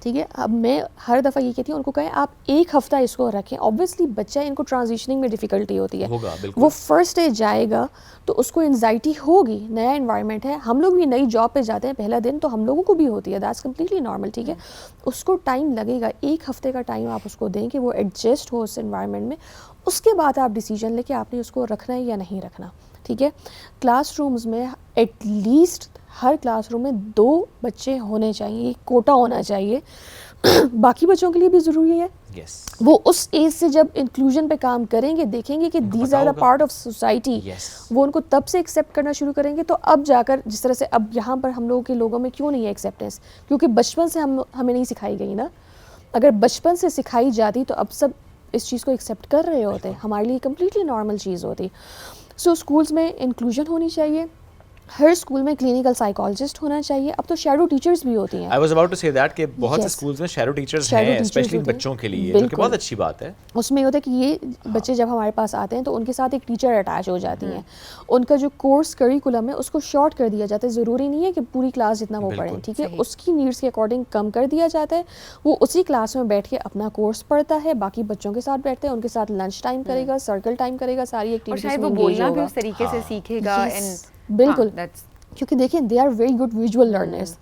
ٹھیک ہے. اب میں ہر دفعہ یہ کہتی ہوں ان کو کہیں آپ 1 ہفتہ اس کو رکھیں. اوبویسلی بچہ ان کو ٹرانزیشننگ میں ڈیفیکلٹی ہوتی ہے, وہ فرسٹ ڈے جائے گا تو اس کو انزائٹی ہوگی, نیا انوائرمنٹ ہے. ہم لوگ بھی نئی جاب پہ جاتے ہیں پہلا دن, تو ہم لوگوں کو بھی ہوتی ہے, دیٹس کمپلیٹلی نارمل, ٹھیک ہے. اس کو ٹائم لگے گا, 1 ہفتے کا ٹائم آپ اس کو دیں کہ وہ ایڈجسٹ ہو اس انوائرمنٹ میں. اس کے بعد آپ ڈیسیجن لیں کہ آپ نے اس کو رکھنا ہے یا نہیں رکھنا, ٹھیک ہے. کلاس رومز میں ایٹ لیسٹ ہر کلاس روم میں 2 بچے ہونے چاہیے, ایک کوٹا ہونا چاہیے. باقی بچوں کے لیے بھی ضروری ہے, وہ اس ایج سے جب انکلوژن پہ کام کریں گے, دیکھیں گے کہ these are the part of society, وہ ان کو تب سے ایکسیپٹ کرنا شروع کریں گے. تو اب جا کر جس طرح سے اب یہاں پر ہم لوگوں کے لوگوں میں کیوں نہیں ہے ایکسیپٹنس, کیونکہ بچپن سے ہمیں نہیں سکھائی گئی نا. اگر بچپن سے سکھائی جاتی تو اب سب اس چیز کو ایکسیپٹ کر رہے ہوتے, ہمارے لیے کمپلیٹلی نارمل چیز ہوتی. سو اسکولس میں انکلوژن ہونی چاہیے, ہر اسکول میں کلینکل سائیکالوجسٹ ہونا چاہیے. اب تو شیڈو ٹیچرز بھی ہوتی ہیں. I was about to say that کہ بہت سے اسکولز میں شیڈو ٹیچرز ہیں, اسپیشلی بچوں کے لیے, جو کہ بہت اچھی بات ہے. اس میں یہ ہوتا ہے کہ یہ بچے جب ہمارے پاس آتے ہیں تو ان کے ساتھ ایک ٹیچر اٹیچ ہو جاتی ہیں. ان کا جو کورس کریکولم ہے اس کو شارٹ کر دیا جاتا ہے. ضروری نہیں ہے کہ پوری کلاس جتنا وہ پڑھیں, ٹھیک ہے. اس کی نیڈس کے اکارڈنگ کم کر دیا جاتا ہے. وہ اسی کلاس میں بیٹھ کے اپنا کورس پڑھتا ہے, باقی بچوں کے ساتھ بیٹھتے ہیں, ان کے ساتھ لنچ ٹائم کرے گا, سرکل ٹائم کرے گا, ساری ایکٹیویٹیز میں انگیج ہوگا. بھی اس طریقے سے سیکھے گا. بالکل, کیونکہ دیکھیں they are very good visual learners.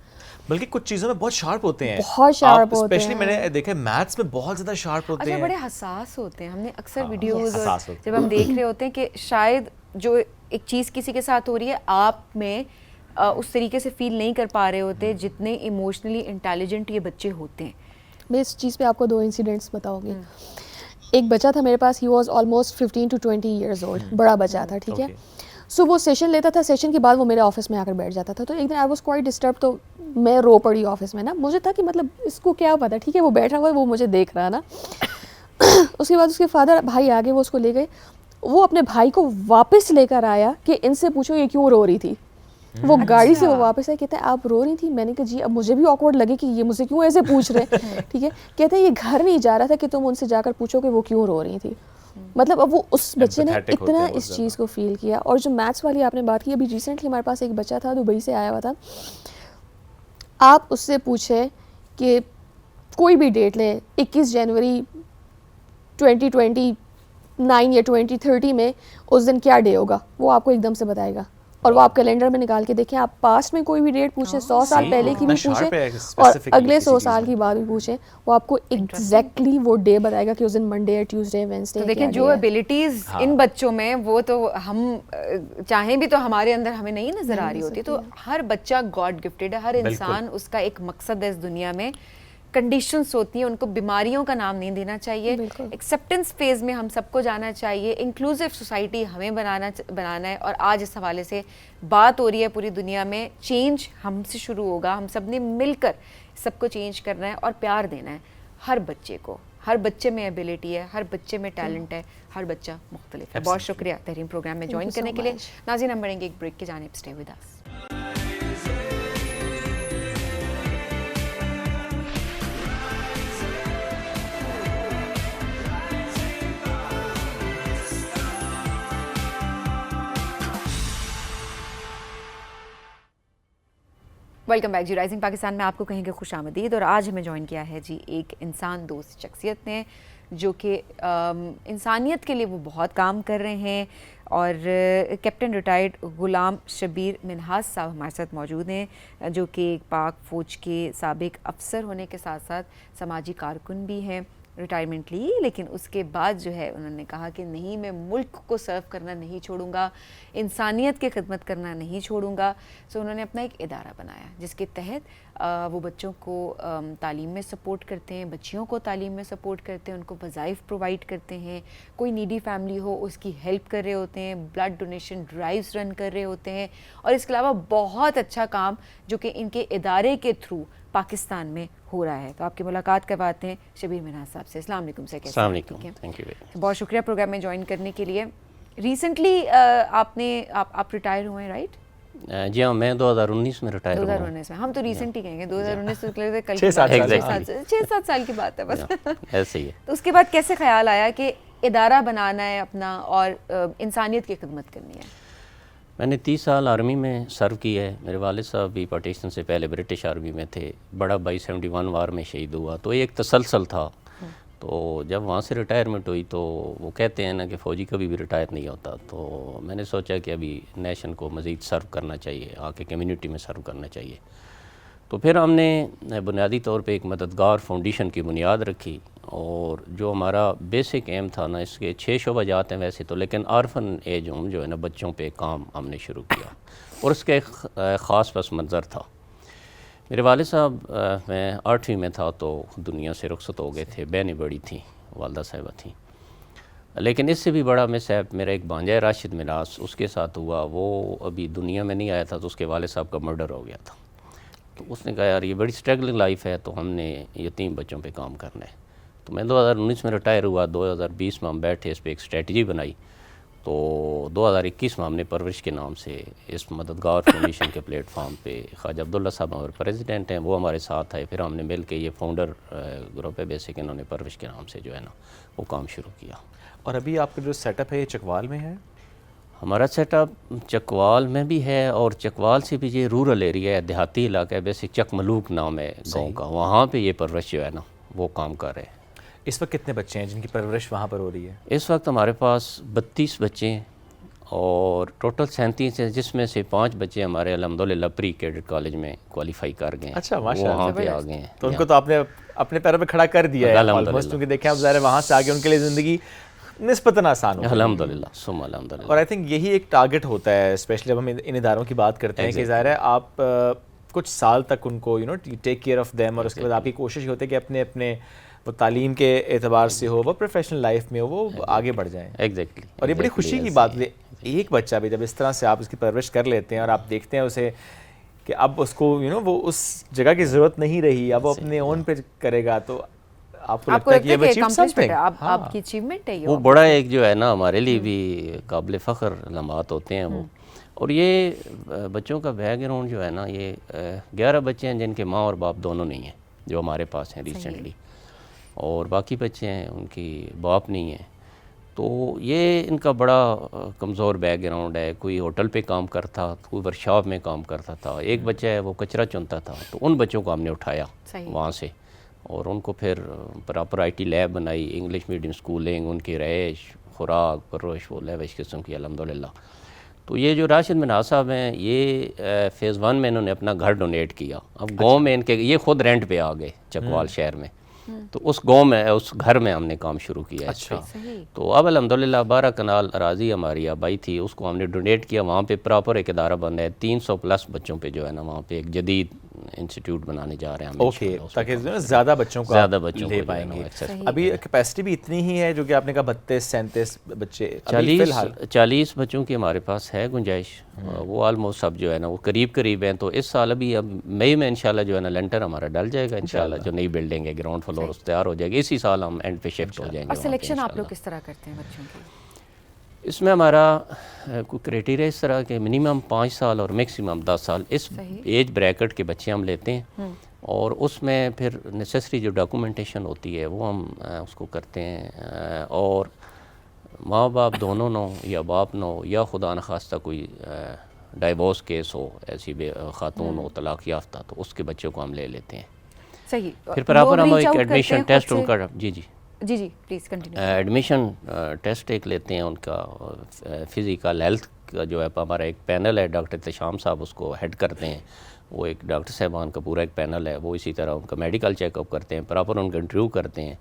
بلکہ کچھ چیزوں میں بہت شارپ ہوتے ہیں, بہت شارپ ہوتے ہیں. اسپیشلی میں نے دیکھا میتھس میں بہت زیادہ شارپ ہوتے ہیں. بڑے حساس ہوتے ہیں. ہم نے اکثر ویڈیوز جب ہم دیکھ رہے ہوتے ہیں کہ شاید جو ایک چیز کسی کے ساتھ ہو رہی ہے آپ میں اس طریقے سے فیل نہیں کر پا رہے ہوتے جتنے ایموشنلی انٹیلیجنٹ یہ بچے ہوتے ہیں. میں اس چیز پہ آپ کو 2 انسیڈنٹس بتاؤں گی. ایک بچہ تھا میرے پاس, he was almost 15 to 20 years old, بڑا بچہ تھا, ٹھیک ہے. سو وہ سیشن لیتا تھا, سیشن کے بعد وہ میرے آفس میں آ کر بیٹھ جاتا تھا. تو ایک دن آئی واز کوائٹ ڈسٹرب, تو میں رو پڑی آفس میں نا. مجھے تھا کہ مطلب اس کو کیا پتا, ٹھیک ہے وہ بیٹھا ہوا ہے, وہ مجھے دیکھ رہا نا. اس کے بعد اس کے فادر بھائی آگے, وہ اس کو لے گئے, وہ اپنے بھائی کو واپس لے کر آیا کہ ان سے پوچھو یہ کیوں رو رہی تھی. وہ گاڑی سے وہ واپس آئے, کہتا ہے آپ رو رہی تھی. میں نے کہا جی. اب مجھے بھی آکورڈ لگے کہ یہ مجھ سے کیوں ایسے پوچھ رہے ہیں, ٹھیک ہے. کہتا ہے یہ گھر نہیں جا رہا تھا کہ تم ان سے جا کر پوچھو کہ وہ کیوں رو رہی تھی. مطلب اب وہ اس بچے نے اتنا اس چیز کو فیل کیا. اور جو میتھس والی آپ نے بات کی, ابھی ریسنٹلی ہمارے پاس ایک بچہ تھا دبئی سے آیا ہوا تھا. آپ اس سے پوچھیں کہ کوئی بھی ڈیٹ لیں, 21 جنوری 2029 یا 2030 میں اس دن کیا ڈے ہوگا, وہ آپ کو ایک دم سے بتائے گا. اور وہ آپ کیلنڈر میں نکال کے دیکھیں, آپ پاسٹ میں کوئی بھی ڈیٹ پوچھیں, 100 سال پہلے کی بھی پوچھیں اور اگلے 100 سال کی بعد بھی پوچھیں, وہ آپ کو ایگزیکٹلی وہ ڈے بتائے گا کہ اس دن منڈے ہے, ٹیوزڈے, وینسڈے. دیکھیں جو ایبلٹیز ان بچوں میں, وہ تو ہم چاہیں بھی تو ہمارے اندر ہمیں نہیں نظر آ رہی ہوتی. تو ہر بچہ گاڈ گفٹیڈ ہے, ہر انسان اس کا ایک مقصد ہے اس دنیا میں. کنڈیشنز ہوتی ہیں, ان کو بیماریوں کا نام نہیں دینا چاہیے. ایکسیپٹنس فیز میں ہم سب کو جانا چاہیے. انکلوسیو سوسائٹی ہمیں بنانا ہے. اور آج اس حوالے سے بات ہو رہی ہے پوری دنیا میں. چینج ہم سے شروع ہوگا, ہم سب نے مل کر سب کو چینج کرنا ہے اور پیار دینا ہے ہر بچے کو. ہر بچے میں ایبلٹی ہے, ہر بچے میں ٹیلنٹ ہے, ہر بچہ مختلف ہے. بہت شکریہ تحریم پروگرام میں جوائن کرنے کے لیے. ناظرین ہم بڑھیں گے ایک بریک کی جانب. Stay with us. Welcome back جی. رائزنگ پاکستان میں آپ کو کہیں گے خوش آمدید. اور آج ہمیں جوائن کیا ہے جی ایک انسان دوست شخصیت نے, جو کہ انسانیت کے لیے وہ بہت کام کر رہے ہیں. اور کیپٹن ریٹائرڈ غلام شبیر منہاس صاحب ہمارے ساتھ موجود ہیں, جو کہ پاک فوج کے سابق افسر ہونے کے ساتھ ساتھ سماجی کارکن بھی ہیں. ریٹائرمنٹ لی, لیکن اس کے بعد جو ہے انہوں نے کہا کہ نہیں, میں ملک کو سرو کرنا نہیں چھوڑوں گا, انسانیت کی خدمت کرنا نہیں چھوڑوں گا. سو انہوں نے اپنا ایک ادارہ بنایا جس کے تحت وہ بچوں کو تعلیم میں سپورٹ کرتے ہیں, بچیوں کو تعلیم میں سپورٹ کرتے ہیں, ان کو وظائف پرووائڈ کرتے ہیں. کوئی نیڈی فیملی ہو اس کی ہیلپ کر رہے ہوتے ہیں, بلڈ ڈونیشن ڈرائیوز رن کر رہے ہوتے ہیں. اور اس کے علاوہ بہت اچھا کام جو کہ ان کے ادارے کے تھرو پاکستان میں ہو رہا ہے. تو آپ کی ملاقات کرواتے ہیں شبیر منہاس صاحب سے. السلام علیکم سر. السلام علیکم, تھینک یو. بہت شکریہ پروگرام میں جوائن کرنے کے لیے. ریسنٹلی آپ ریٹائر ہوئے ہیں رائٹ؟ جی ہاں, میں 2019 میں ریٹائر ہوا. 2019 میں, ہم تو ریسنٹ ہی کہیں گے 2019 تو کل 6-7 سال کی بات ہے بس. ایسے ہی ہے. تو اس کے بعد کیسے خیال آیا کہ ادارہ بنانا ہے اپنا اور انسانیت کی خدمت کرنی ہے؟ میں نے 30 سال آرمی میں سرو کیا ہے. میرے والد صاحب بھی پارٹیشن سے پہلے برٹش آرمی میں تھے. بڑا بھائی 71 وار میں شہید ہوا, تو ایک تسلسل تھا. تو جب وہاں سے ریٹائرمنٹ ہوئی تو وہ کہتے ہیں نا کہ فوجی کبھی بھی ریٹائر نہیں ہوتا. تو میں نے سوچا کہ ابھی نیشن کو مزید سرو کرنا چاہیے, آ کے کمیونٹی میں سرو کرنا چاہیے. تو پھر ہم نے بنیادی طور پہ ایک مددگار فاؤنڈیشن کی بنیاد رکھی. اور جو ہمارا بیسک ایم تھا نا, اس کے 6 شعبہ جات ہیں ویسے تو, لیکن آرفن ایج ہوم جو ہے نا, بچوں پہ کام ہم نے شروع کیا. اور اس کا ایک خاص پس منظر تھا. میرے والد صاحب, میں 8ویں میں تھا تو دنیا سے رخصت ہو گئے تھے. بہنیں بڑی تھیں, والدہ صاحبہ تھیں. لیکن اس سے بھی بڑا میں صاحب, میرا ایک بھانجا ہے راشد منہاس, اس کے ساتھ ہوا. وہ ابھی دنیا میں نہیں آیا تھا تو اس کے والد صاحب کا مرڈر ہو گیا تھا. تو اس نے کہا یار یہ بڑی اسٹرگلنگ لائف ہے, تو ہم نے یتیم بچوں پہ کام کرنا ہے. تو میں 2019 میں ریٹائر ہوا. 2020 میں ہم بیٹھے, اس پہ ایک اسٹریٹجی بنائی. تو 2021 میں ہم نے پرورش کے نام سے اس مددگار فاؤنڈیشن کے پلیٹ فارم پہ, خواجہ عبداللہ صاحب ہمارے پریزیڈنٹ ہیں, وہ ہمارے ساتھ آئے. پھر ہم نے مل کے یہ فاؤنڈر گروپ ہے بیسک, انہوں نے پرورش کے نام سے جو ہے نا وہ کام شروع کیا. اور ابھی آپ کا جو سیٹ اپ ہے یہ چکوال میں ہے؟ ہمارا سیٹ اپ چکوال میں بھی ہے, اور چکوال سے بھی یہ رورل ایریا ہے, دیہاتی علاقہ ہے. بیسک چک ملوک نام ہے گاؤں کا, وہاں پہ یہ پرورش جو ہے نا وہ کام کر رہے ہیں. اس وقت کتنے بچے ہیں جن کی پرورش وہاں پر ہو رہی ہے؟ اس وقت ہمارے پاس 32 بچے ہیں اور ٹوٹل 37 ہیں, جس میں سے 5 بچے ہمارے الحمدللہ پری کیڈٹ کالج میں کوالیفائی کر گئے ہیں. اچھا وہ ماشاء اللہ, وہاں پہ آ گئے ہیں. تو ان کو تو آپ نے اپنے پیروں پہ کھڑا کر دیا ہے الحمدللہ, کیونکہ دیکھیں اب ظاہر ہے وہاں سے آگے ان کے لیے زندگی نسبتاً آسان ہو. الحمدللہ ثم الحمدللہ. اور آئی تھنک یہی ایک ٹارگٹ ہوتا ہے, اسپیشلی جب ہم ان اداروں کی بات کرتے ہیں کہ ظاہر ہے آپ کچھ سال تک ان کو ٹیک کیئر آف دیم, اور اس کے بعد آپ کی کوشش یہ ہوتی ہے کہ اپنے اپنے وہ تعلیم کے اعتبار سے ہو, وہ پروفیشنل لائف میں ہو, وہ آگے بڑھ جائیں. ایگزیکٹلی. اور یہ بڑی خوشی کی بات ہے, ایک بچہ بھی جب اس طرح سے آپ اس کی پرورش کر لیتے ہیں اور آپ دیکھتے ہیں اسے کہ اب اس کو وہ اس جگہ کی ضرورت نہیں رہی, اب وہ اپنے اون پہ کرے گا, تو آپ کو لگتا ہے کہ یہ اچیو سم تھنگ. آپ کی اچیومنٹ ہے یہ. وہ بڑا ایک جو ہے نا ہمارے لیے بھی قابل فخر لمحات ہوتے ہیں وہ. اور یہ بچوں کا بیک گراؤنڈ جو ہے نا, یہ 11 بچے ہیں جن کے ماں اور باپ دونوں نہیں ہیں جو ہمارے پاس ہیں ریسنٹلی, اور باقی بچے ہیں ان کی باپ نہیں ہیں. تو یہ ان کا بڑا کمزور بیک گراؤنڈ ہے. کوئی ہوٹل پہ کام کرتا, کوئی ورکشاپ میں کام کرتا تھا. ایک بچہ ہے وہ کچرا چنتا تھا, تو ان بچوں کو ہم نے اٹھایا وہاں سے, اور ان کو پھر پراپر آئی ٹی لیب بنائی, انگلش میڈیم اسکولنگ, ان کی رہائش, خوراک, پرورش, وہ لیوش قسم کی الحمدللہ. تو یہ جو راشد منہا صاحب ہیں, یہ فیز 1 میں انہوں نے اپنا گھر ڈونیٹ کیا. اب گاؤں میں ان کے, یہ خود رینٹ پہ آ گئے چکوال شہر میں, تو اس گاؤں میں اس گھر میں ہم نے کام شروع کیا اس پہ. تو اب الحمدللہ 12 کنال اراضی ہماری آبائی تھی, اس کو ہم نے ڈونیٹ کیا. وہاں پہ پراپر ایک ادارہ بند ہے, 300+ بچوں پہ جو ہے نا وہاں پہ ایک جدید انسٹیٹیوٹ بنانے جا رہے ہیں ہم. اوکے, تاکہ زیادہ بچوں کو لے پائیں گے. ابھی کیپیسٹی بھی اتنی ہی ہے جو کہ آپ نے کہا 32-37 بچے 40 بچوں کی ہمارے پاس ہے گنجائش. وہ آلموسٹ اب جو ہے نا وہ قریب ہیں. تو اس سال ابھی اب مئی میں انشاءاللہ جو ہے نا لینٹر ہمارا ڈل جائے گا انشاءاللہ, جو نئی بلڈنگ ہے گراؤنڈ فلور اس تیار ہو جائے گی. اسی سال ہم اینڈ پہ شفٹ ہو جائیں گے. اور سلیکشن آپ لوگ کس طرح کرتے ہیں بچوں کی؟ اس میں ہمارا کوئی کرائٹیریا اس طرح کہ منیمم 5 سال اور میکسیمم 10 سال اس ایج بریکٹ کے بچے ہم لیتے ہیں, اور اس میں پھر نیسیسری جو ڈاکومنٹیشن ہوتی ہے وہ ہم اس کو کرتے ہیں. اور ماں باپ دونوں نو, یا باپ نو, یا خدا نخواستہ کوئی ڈائیورس کیس ہو, ایسی بے خاتون ہو طلاق یافتہ, تو اس کے بچوں کو ہم لے لیتے ہیں. صحیح. پھر پراپر ہم ایک ایڈمیشن ٹیسٹ ان کا, جی پلیز کنٹینیو. ایڈمیشن ٹیسٹ ایک لیتے ہیں ان کا, فزیکل ہیلتھ کا جو ہے ہمارا ایک پینل ہے, ڈاکٹر احتشام صاحب اس کو ہیڈ کرتے ہیں. وہ ایک ڈاکٹر صاحبان کا پورا ایک پینل ہے, وہ اسی طرح ان کا میڈیکل چیک اپ کرتے ہیں, پراپر ان کا انٹرویو کرتے ہیں.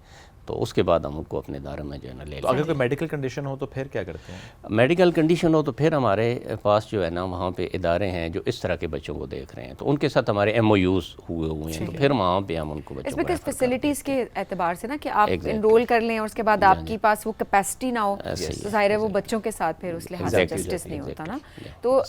تو اس کے بعد ہم ان کو اپنے ادارے میں جو ہے نا لے لیتے ہیں. اگر کوئی میڈیکل کنڈیشن ہو تو پھر کیا کرتے ہیں؟ میڈیکل کنڈیشن ہو تو پھر ہمارے پاس جو ہے نا وہاں پہ ادارے ہیں جو اس طرح کے بچوں کو دیکھ رہے ہیں, تو ان کے ساتھ ہمارے MOUs ہوئے ہیں, تو پھر وہاں پہ ہم ان کو بچوں کو فیسلٹیز کے اعتبار سے نا کہ آپ انرول کر لیں اور اس کے بعد آپ کے پاس وہ کیپیسٹی نہ ہو, تو ظاہر ہے وہ بچوں کے ساتھ پھر اس لحاظ سے جسٹس نہیں ہوتا نا. تو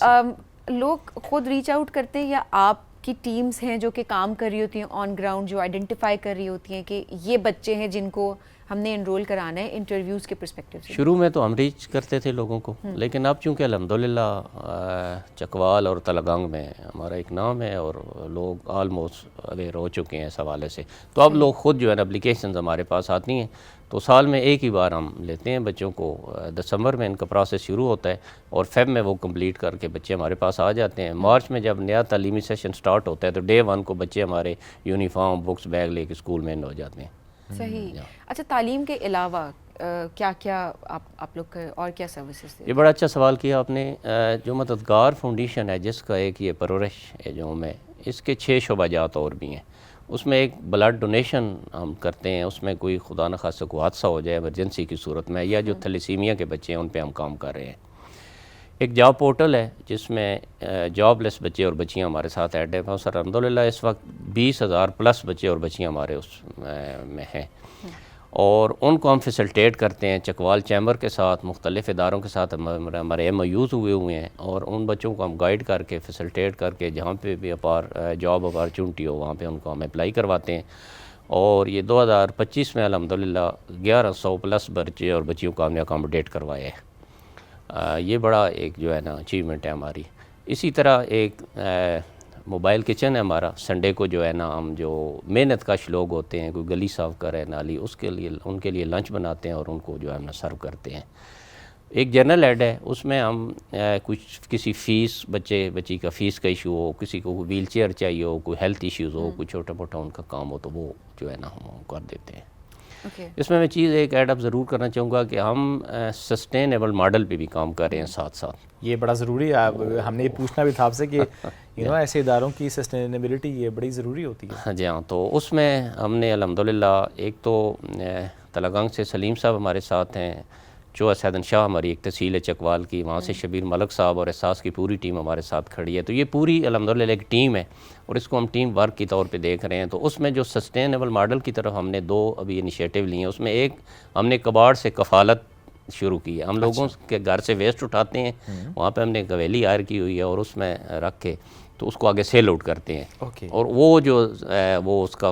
لوگ خود ریچ آؤٹ کرتے ہیں یا آپ کی ٹیمز ہیں جو کہ کام کر رہی ہوتی ہیں آن گراؤنڈ, جو آئیڈینٹیفائی کر رہی ہوتی ہیں کہ یہ بچے ہیں جن کو ہم نے انرول کرانا ہے انٹرویوز کے پرسپیکٹو سے؟ شروع میں تو ہم ریچ کرتے تھے لوگوں کو, لیکن اب چونکہ الحمدللہ چکوال اور تلگنگ میں ہمارا ایک نام ہے اور لوگ آلموسٹ اویئر ہو چکے ہیں اس حوالے سے, تو اب لوگ خود جو ہے نا اپلیکیشنز ہمارے پاس آتی ہیں. تو سال میں ایک ہی بار ہم لیتے ہیں بچوں کو. دسمبر میں ان کا پروسیس شروع ہوتا ہے اور فیب میں وہ کمپلیٹ کر کے بچے ہمارے پاس آ جاتے ہیں. مارچ میں جب نیا تعلیمی سیشن سٹارٹ ہوتا ہے تو ڈے 1 کو بچے ہمارے یونیفارم, بکس, بیگ لے کے اسکول میں ہو جاتے ہیں. صحیح. اچھا, تعلیم کے علاوہ کیا کیا آپ لوگ اور کیا سروسز دے؟ یہ بڑا اچھا سوال کیا آپ نے. جو مددگار فاؤنڈیشن ہے جس کا ایک یہ پرورش ہے جو میں, اس کے 6 شعبہ جات اور بھی ہیں. اس میں ایک بلڈ ڈونیشن ہم کرتے ہیں. اس میں کوئی خدا نخواستہ کوئی حادثہ ہو جائے ایمرجنسی کی صورت میں, یا جو تھیلیسیمیا کے بچے ہیں ان پہ ہم کام کر رہے ہیں. ایک جاب پورٹل ہے جس میں جاب لیس بچے اور بچیاں ہمارے ساتھ ایڈ ہیں. سر الحمدللہ اس وقت 20,000+ بچے اور بچیاں ہمارے اس میں ہیں, اور ان کو ہم فیسلٹیٹ کرتے ہیں چکوال چیمبر کے ساتھ, مختلف اداروں کے ساتھ ہمارے MOUs ہوئے ہیں, اور ان بچوں کو ہم گائیڈ کر کے فیسلٹیٹ کر کے جہاں پہ بھی جاب اپارچونٹی ہو وہاں پہ ان کو ہم اپلائی کرواتے ہیں. اور یہ 2025 میں الحمدللہ 1100+ بچے اور بچیوں کو ہم نے اکاموڈیٹ کروایا ہے. یہ بڑا ایک جو ہے نا اچیومنٹ ہے ہماری. اسی طرح ایک موبائل کچن ہے ہمارا. سنڈے کو جو ہے نا ہم جو محنت کش لوگ ہوتے ہیں, کوئی گلی صاف کر رہے نالی, اس کے لیے ان کے لیے لنچ بناتے ہیں اور ان کو جو ہے نا سرو کرتے ہیں. ایک جنرل ایڈ ہے, اس میں ہم کچھ کسی فیس بچی کا فیس کا ایشو ہو, کسی کو ویل چیئر چاہیے ہو, کوئی ہیلتھ ایشوز ہو, کوئی چھوٹا موٹا ان کا کام ہو, تو وہ جو ہے نا ہم کر دیتے ہیں. اس میں چیز ایک ایڈ اپ ضرور کرنا چاہوں گا کہ ہم سسٹینیبل ماڈل پہ بھی کام کر رہے ہیں ساتھ ساتھ. یہ بڑا ضروری ہے. ہم نے یہ پوچھنا بھی تھا آپ سے کہ ایسے اداروں کی سسٹینیبلٹی یہ بڑی ضروری ہوتی ہے. جی ہاں, تو اس میں ہم نے الحمدللہ ایک تو تلگنگ سے سلیم صاحب ہمارے ساتھ ہیں, چوہا سیدن شاہ ہماری ایک تحصیل ہے چکوال کی، وہاں سے شبیر ملک صاحب اور احساس کی پوری ٹیم ہمارے ساتھ کھڑی ہے. تو یہ پوری الحمدللہ ایک ٹیم ہے اور اس کو ہم ٹیم ورک کی طور پہ دیکھ رہے ہیں. تو اس میں جو سسٹینیبل ماڈل کی طرف ہم نے 2 ابھی انیشیٹو لی ہیں. اس میں ایک ہم نے کباڑ سے کفالت شروع کی ہے. ہم لوگوں کے گھر سے ویسٹ اٹھاتے ہیں، وہاں پہ ہم نے ایک حویلی ہائر کی ہوئی ہے اور اس میں رکھ کے تو اس کو آگے سیل آؤٹ کرتے ہیں. اور وہ جو وہ اس کا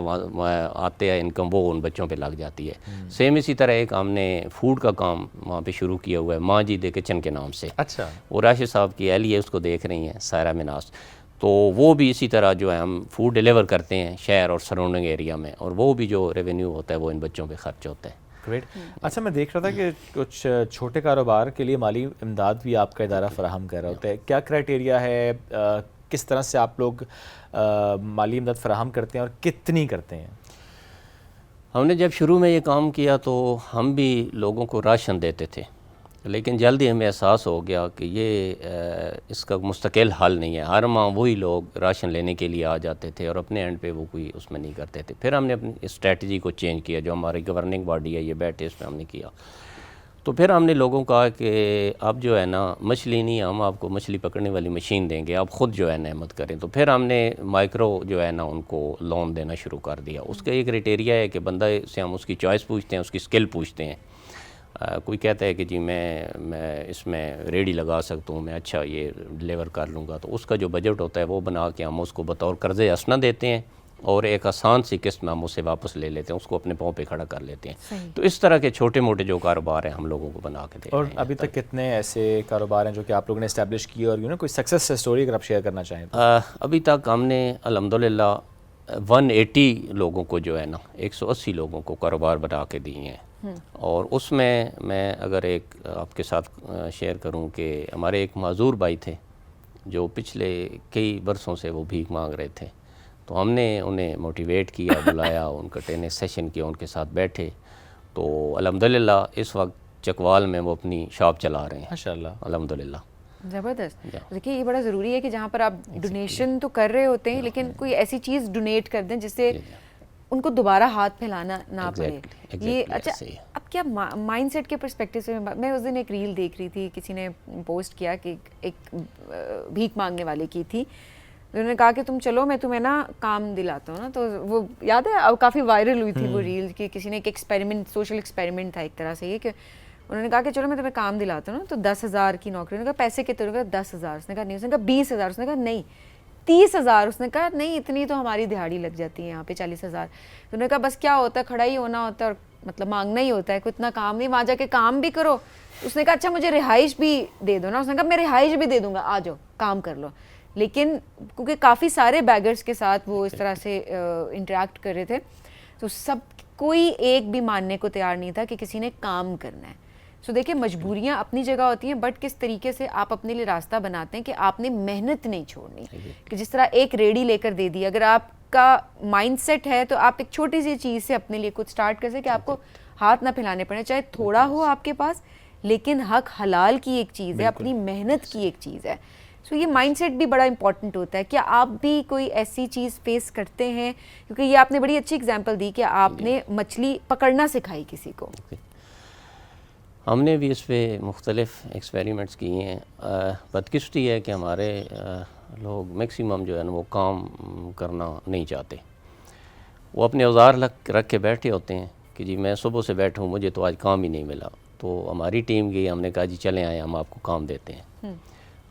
آتے ہیں انکم وہ ان بچوں پہ لگ جاتی ہے. سیم اسی طرح ایک ہم نے فوڈ کا کام وہاں پہ شروع کیا ہوا ہے ماں جی دے کچن کے نام سے. اچھا. وہ راشد صاحب کی اہلیہ ہے، اس کو دیکھ رہی ہیں سائرہ مناس. تو وہ بھی اسی طرح جو ہے ہم فوڈ ڈیلیور کرتے ہیں شہر اور سراؤنڈنگ ایریا میں، اور وہ بھی جو ریونیو ہوتا ہے وہ ان بچوں پہ خرچ ہوتا ہے. گریٹ. اچھا میں دیکھ رہا تھا کہ کچھ چھوٹے کاروبار کے لیے مالی امداد بھی آپ کا ادارہ فراہم کر رہا ہوتا ہے. کیا کرائٹیریا ہے، کس طرح سے آپ لوگ مالی امداد فراہم کرتے ہیں اور کتنی کرتے ہیں؟ ہم نے جب شروع میں یہ کام کیا تو ہم بھی لوگوں کو راشن دیتے تھے، لیکن جلدی ہمیں احساس ہو گیا کہ یہ اس کا مستقل حل نہیں ہے. ہر ماہ وہی لوگ راشن لینے کے لیے آ جاتے تھے اور اپنے اینڈ پہ وہ کوئی اس میں نہیں کرتے تھے. پھر ہم نے اپنی اسٹریٹجی کو چینج کیا، جو ہماری گورننگ باڈی ہے یہ بیٹھے اس میں ہم نے کیا. تو پھر ہم نے لوگوں کو کہا کہ اب جو ہے نا مچھلی نہیں، ہم آپ کو مچھلی پکڑنے والی مشین دیں گے، آپ خود جو ہے نعمت کریں. تو پھر ہم نے مائکرو جو ہے نا ان کو لون دینا شروع کر دیا. اس کا یہ کرائٹیریا ہے کہ بندہ سے ہم اس کی چوائس پوچھتے ہیں، اس کی اسکل پوچھتے ہیں. کوئی کہتا ہے کہ جی میں اس میں ریڈی لگا سکتا ہوں، میں اچھا یہ ڈلیور کر لوں گا. تو اس کا جو بجٹ ہوتا ہے وہ بنا کے ہم اس کو بطور قرض حسنہ دیتے ہیں اور ایک آسان سی قسط میں ہم اسے واپس لے لیتے ہیں، اس کو اپنے پاؤں پہ کھڑا کر لیتے ہیں. تو اس طرح کے چھوٹے موٹے جو کاروبار ہیں ہم لوگوں کو بنا کے دے رہے ہیں. اور ابھی تک کتنے ایسے کاروبار ہیں جو کہ آپ لوگوں نے اسٹیبلش کیے اور کوئی سکسیس اسٹوری اگر آپ شیئر کرنا چاہیں تو؟ ابھی تک ہم نے الحمدللہ 180 لوگوں کو جو ہے نا 180 لوگوں کو کاروبار بنا کے دیے ہیں. اور اس میں اگر ایک آپ کے ساتھ شیئر کروں کہ ہمارے ایک معذور بھائی تھے جو پچھلے کئی برسوں سے وہ بھیک مانگ رہے تھے. تو ہم نے انہیں موٹیویٹ کیا، بلایا، ان کا ٹریننگ سیشن کیا، ان کے ساتھ بیٹھے. تو الحمدللہ اس وقت چکوال میں وہ اپنی شاپ چلا رہے ہیں ماشاءاللہ. الحمدللہ. زبردست. دیکھیے یہ بڑا ضروری ہے کہ جہاں پر آپ ڈونیشن تو کر رہے ہوتے ہیں لیکن کوئی ایسی چیز ڈونیٹ کر دیں جس سے ان کو دوبارہ ہاتھ پھیلانا نہ پڑے. یہ اچھا اب کیا مائنڈ سیٹ کے پرسپیکٹیو سے میں اس دن ایک ریل دیکھ رہی تھی، کسی نے پوسٹ کیا کہ ایک بھیک مانگنے والے کی تھی. انہوں نے کہا کہ تم چلو میں تمہیں نا کام دلاتا ہوں نا. تو وہ یاد ہے اب کافی وائرل ہوئی تھی وہ ریل کہ کسی نے ایک ایکسپیریمنٹ، سوشل ایکسپیریمنٹ تھا ایک طرح سے یہ، کہ انہوں نے کہا کہ چلو میں تمہیں کام دلاتا ہوں نا. تو 10,000 کی نوکری. انہوں نے کہا پیسے کتنے؟ انہوں نے کہا 10,000. اس نے کہا نہیں. اس نے کہا 20,000. اس نے کہا نہیں 30,000. اس نے کہا نہیں اتنی تو ہماری دہاڑی لگ جاتی ہے یہاں پہ 40,000. تو انہوں نے کہا بس کیا ہوتا ہے، کھڑا ہی ہونا ہوتا ہے اور مطلب مانگنا ہی ہوتا ہے، کوئی اتنا کام نہیں، وہاں جا کے کام بھی کرو. اس نے کہا اچھا مجھے رہائش بھی دے دو نا. اس نے کہا میں رہائش بھی دے دوں گا، آ جاؤ کام کر لو. لیکن کیونکہ کافی سارے بیگرز کے ساتھ وہ اس طرح سے انٹریکٹ کر رہے تھے تو سب کوئی ایک بھی ماننے کو تیار نہیں تھا کہ کسی نے کام کرنا ہے. سو دیکھیں مجبوریاں اپنی جگہ ہوتی ہیں بٹ کس طریقے سے آپ اپنے لیے راستہ بناتے ہیں کہ آپ نے محنت نہیں چھوڑنی. کہ جس طرح ایک ریڈی لے کر دے دی، اگر آپ کا مائنڈ سیٹ ہے تو آپ ایک چھوٹی سی چیز سے اپنے لیے کچھ سٹارٹ کر سکیں کہ آپ کو ہاتھ نہ پھیلانے پڑے، چاہے تھوڑا ہو آپ کے پاس لیکن حق حلال کی ایک چیز ہے، اپنی محنت کی ایک چیز ہے. سو یہ مائنڈ سیٹ بھی بڑا امپورٹنٹ ہوتا ہے. کیا آپ بھی کوئی ایسی چیز فیس کرتے ہیں؟ کیونکہ یہ آپ نے بڑی اچھی اگزامپل دی کہ آپ نے مچھلی پکڑنا سکھائی کسی کو. ہم نے بھی اس پہ مختلف ایکسپیریمنٹس کیے ہیں. بدقسمتی ہے کہ ہمارے لوگ میکسیمم جو ہے نا وہ کام کرنا نہیں چاہتے. وہ اپنے اوزار رکھ کے بیٹھے ہوتے ہیں کہ جی میں صبح سے بیٹھا ہوں، مجھے تو آج کام ہی نہیں ملا. تو ہماری ٹیم گئی، ہم نے کہا جی چلیں آئیں ہم آپ کو کام دیتے ہیں.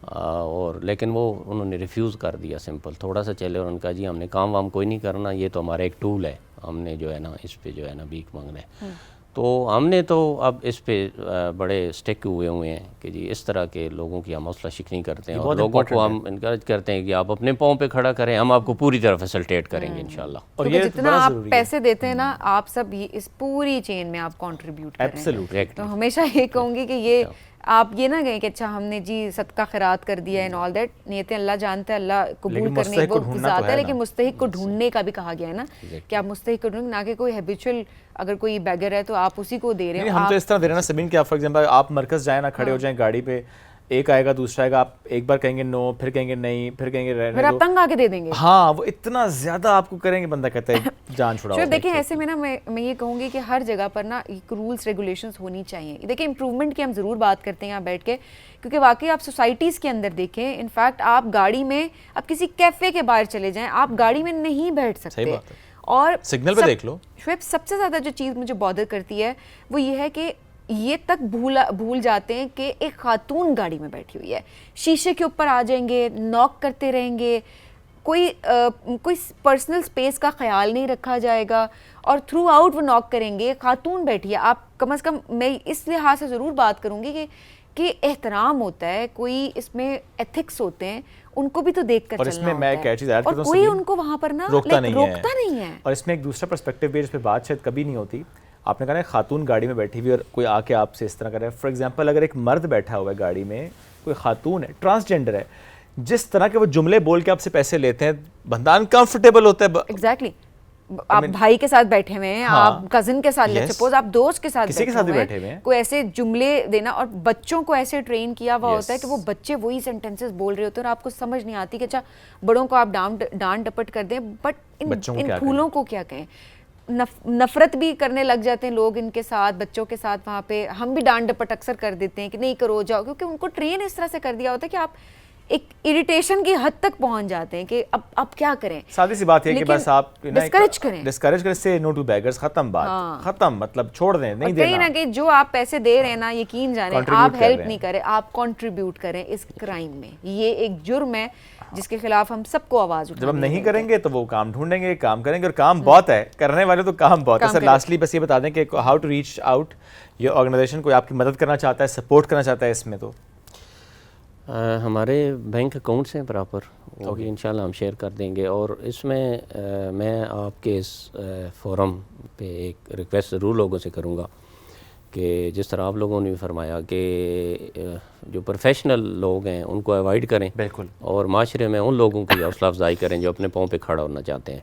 اور لیکن وہ انہوں نے ریفیوز کر دیا سمپل. تھوڑا سا چلے اور ان کا جی ہم نے کام وام کوئی نہیں کرنا، یہ تو ہمارا ایک ٹول ہے، ہم نے جو ہے نا اس پہ جو ہے نا بھیک مانگنا ہے. تو ہم نے تو اب اس پہ بڑے اسٹیک ہوئے ہیں کہ جی اس طرح کے لوگوں کی ہم حوصلہ شکنی کرتے ہیں اور لوگوں کو ہم انکریج کرتے ہیں کہ آپ اپنے پاؤں پہ کھڑا کریں، ہم آپ کو پوری طرح فیسلٹیٹ کریں گے انشاءاللہ. اور یہ جتنا آپ پیسے دیتے ہیں نا آپ سب اس پوری چین میں آپ کنٹریبیوٹ کریں. تو ہمیشہ یہ کہوں گی کہ یہ آپ یہ نہ کہیں کہ اچھا ہم نے جی صدقہ خیرات کر دیا اینڈ آل دیٹ. نیتیں اللہ جانتا ہے، اللہ قبول کرنے کو ذات ہے، لیکن مستحق کو ڈھونڈنے کا بھی کہا گیا ہے نا کہ آپ مستحق کو ڈھونڈیں، نہ کہ کوئی ہیبیچول اگر کوئی بیگر ہے تو آپ اسی کو دے رہے ہیں. ہم تو اس طرح دے رہے ہیں نا سبین کہ آپ فار ایگزامپل آپ مرکز جائیں نا، کھڑے ہو جائیں گاڑی پہ، ایک آئے گا دوسرا آئے گا, آپ ایک بار کہیں گے نو, پھر کہیں گے نہیں, پھر کہیں گے پھر رہنے آپ دو. تنگ آ کے دے دیں گے. ہاں وہ اتنا زیادہ آپ کو کریں گے, بندہ کہتا ہے جان چھڑاؤ. دیکھیں ایسے میں نا میں یہ کہوں گی کہ ہر جگہ پر نا رولس ریگولیشنز ہونی چاہیے. دیکھیں امپروومنٹ کی ہم ضرور بات کرتے ہیں یہاں بیٹھ کے, کیونکہ واقعی آپ سوسائٹیز کے اندر دیکھیں, انفیکٹ آپ گاڑی میں آپ کسی کیفے کے باہر چلے جائیں, آپ گاڑی میں نہیں بیٹھ سکتے. اور سگنل پہ دیکھ لو. شعیب سب سے زیادہ جو چیز مجھے بادر کرتی ہے وہ یہ ہے کہ یہ تک بھول جاتے ہیں کہ ایک خاتون گاڑی میں بیٹھی ہوئی ہے, شیشے کے اوپر آ جائیں گے, ناک کرتے رہیں گے, کوئی پرسنل سپیس کا خیال نہیں رکھا جائے گا, اور تھرو آؤٹ وہ ناک کریں گے. خاتون بیٹھی ہے, آپ کم از کم میں اس لحاظ سے ضرور بات کروں گی کہ احترام ہوتا ہے, کوئی اس میں ایتھکس ہوتے ہیں, ان کو بھی تو دیکھ کر چلنا ہوتا ہے, اور کوئی ان کو وہاں پر نا روکتا نہیں ہے. اور اس میں ایک دوسرا پرسپیکٹیو بھی, جس پہ بات شاید کبھی نہیں ہوتی. آپ نے کہا نا خاتون گاڑی میں بیٹھی ہوئی اور کوئی آ کے آپ سے اس طرح کرے, فار ایگزامپل اگر ایک مرد بیٹھا ہوا ہے گاڑی میں, کوئی خاتون ہے, ٹرانسجینڈر ہے, جس طرح کے وہ جملے بول کے آپ سے پیسے لیتے ہیں, بندہ انکمفرٹیبل ہوتا ہے. ایگزیکٹلی, آپ بھائی کے ساتھ بیٹھے ہوئے ہیں, آپ کزن کے ساتھ, سپوز آپ دوست کے ساتھ بیٹھے ہوئے ہیں, کوئی ایسے جملے دینا, اور بچوں کو ایسے ٹرین کیا ہوا ہوتا ہے کہ وہ بچے وہی سینٹینسز بول رہے ہوتے ہیں, اور آپ کو سمجھ نہیں آتی کہ اچھا بڑوں کو آپ ڈانٹ ڈپٹ کر دیں, بٹ ان پھولوں کو کیا کہیں. نفرت بھی کرنے لگ جاتے ہیں لوگ ان کے ساتھ, بچوں کے ساتھ. وہاں پہ ہم بھی ڈانٹ ڈپٹ اکثر کر دیتے ہیں کہ نہیں کرو جاؤ, کیونکہ ان کو ٹرین اس طرح سے کر دیا ہوتا ہے کہ آپ ایک اریٹیشن کی حد تک پہنچ جاتے ہیں کہ اب کیا کریں. سادی سی بات ہے کہ بس آپ ڈسکریج کریں, سے نو ٹو بیگرز, ختم بات, ختم, مطلب چھوڑ دیں, نہیں دینا. کہیں نہ کہیں جو آپ پیسے دے رہے ہیں نا, یقین جانیں آپ ہیلپ نہیں کریں, آپ کنٹریبیوٹ کریں اس کرائم میں. یہ ایک جرم ہے جس کے خلاف ہم سب کو آواز اٹھانی ہے. جب ہم نہیں کریں گے تو وہ کام ڈھونڈیں گے, کام کریں گے, اور کام بہت ہے, کرنے والے تو کام بہت ہے. سر لاسٹلی بس یہ بتا دیں کہ ہاؤ ٹو ریچ آؤٹ, یہ آرگنائزیشن کوئی آپ کی مدد کرنا چاہتا ہے, سپورٹ کرنا چاہتا ہے اس میں, تو ہمارے بینک اکاؤنٹس ہیں پراپر, وہ بھی انشاءاللہ ہم شیئر کر دیں گے. اور اس میں میں آپ کے اس فورم پہ ایک ریکویسٹ ضرور لوگوں سے کروں گا کہ جس طرح آپ لوگوں نے بھی فرمایا کہ جو پروفیشنل لوگ ہیں ان کو اوائڈ کریں, بالکل, اور معاشرے میں ان لوگوں کی حوصلہ افزائی کریں جو اپنے پاؤں پہ کھڑا ہونا چاہتے ہیں.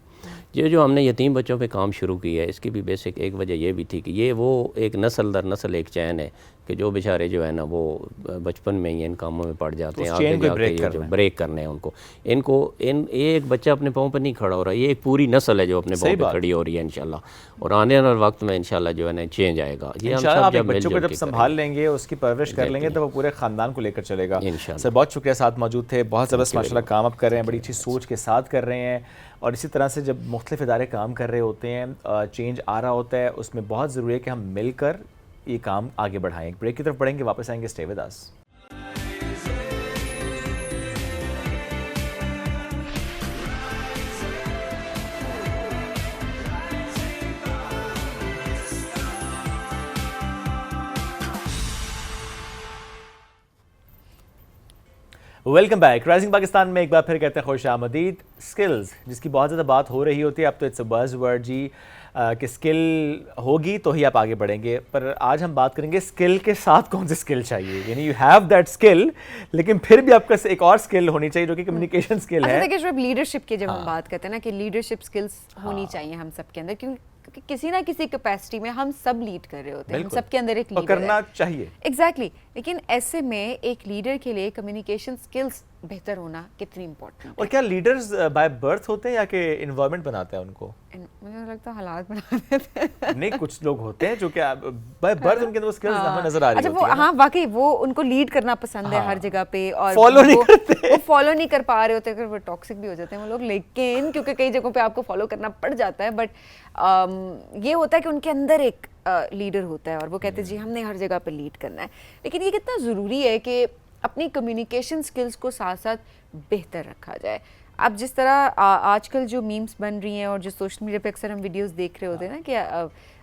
یہ جو ہم نے یتیم بچوں پہ کام شروع کی ہے, اس کی بھی بیسک ایک وجہ یہ بھی تھی کہ یہ وہ ایک نسل در نسل ایک چین ہے کہ جو بیچارے جو ہے نا وہ بچپن میں ہی ان کاموں میں پڑ جاتے ہیں, آگے جا کے یہ جو بریک کرنے ہیں ان کو ایک بچہ اپنے پاؤں پہ نہیں کھڑا ہو رہا, یہ ایک پوری نسل ہے جو اپنے پاؤں پہ کھڑی ہو رہی ہے انشاءاللہ, اور آنے والے وقت میں انشاءاللہ جو ہے نا چینج آئے گا. یہ ہم سب جب بچوں کو جب سنبھال لیں گے, اس کی پرورش کر لیں گے, تو وہ پورے خاندان کو لے کر چلے گا. سر بہت شکریہ, ساتھ موجود تھے, بہت زبردست ماشاءاللہ کام آپ کر رہے ہیں, بڑی اچھی سوچ کے ساتھ کر رہے ہیں, اور اسی طرح سے جب مختلف ادارے کام کر رہے ہوتے ہیں, چینج آ رہا ہوتا ہے, اس میں بہت ضروری ہے کہ ہم مل کر یہ کام آگے بڑھائیں. ایک بریک کی طرف پڑھیں گے, واپس آئیں گے, stay with us. Welcome back. Rising Pakistan میں ایک بار پھر کہتے ہیں خوش آمدید. سکلز جس کی بہت زیادہ بات ہو رہی ہوتی ہے, اب تو اٹس اے بز ورڈ جی, کہ اسکل ہوگی تو ہی آپ آگے بڑھیں گے. پر آج ہم بات کریں گے اسکل کے ساتھ کون سی اسکل چاہیے, یعنی یو ہیو دیٹ اسکل, لیکن پھر بھی آپ کا ایک اور اسکل ہونی چاہیے جو کہ کمیونیکیشن اسکل ہے. دیکھیے جب لیڈرشپ کی جب ہم بات کرتے ہیں نا کہ لیڈرشپ اسکلس ہونی چاہیے ہم سب کے اندر, کیونکہ کسی نہ کسی کیپیسٹی میں ہم سب لیڈ کر رہے ہوتے ہیں, ہم سب کے اندر ایک لیڈر کرنا چاہیے. ایگزیکٹلی. لیکن ایسے میں ایک لیڈر کے لیے کمیونیکیشن اسکلس بہتر ہونا کتنی امپورٹنٹ ہے. اور کیا لیڈرز بائی برتھ ہوتے ہیں یا کہ انوائرمنٹ بناتا ہے ان کو؟ مجھے لگتا ہے حالات بنا دیتے ہیں. نہیں, کچھ لوگ ہوتے ہیں جو کہ بائی برتھ ان کے اندر وہ اسکلز ہمیں نظر آ رہی ہوتی ہیں. ہاں واقعی وہ ان کو لیڈ کرنا پسند ہے ہر جگہ پہ, اور فالو نہیں کرتے, وہ فالو نہیں کر پا رہے ہوتے, اگر وہ ٹاکسک بھی ہو جاتے ہیں وہ لوگ, لیکن کیونکہ کئی جگہوں پہ آپ کو فالو کرنا پڑ جاتا ہے, بٹ یہ ہوتا ہے کہ ان کے اندر ایک لیڈر ہوتا ہے اور وہ کہتے ہیں جی ہم نے ہر جگہ پہ لیڈ کرنا ہے. لیکن یہ کتنا ضروری ہے کہ اپنی کمیونیکیشن سکلز کو ساتھ ساتھ بہتر رکھا جائے. اب جس طرح آج کل جو میمز بن رہی ہیں اور جو سوشل میڈیا پہ اکثر ہم ویڈیوز دیکھ رہے ہوتے ہیں نا کہ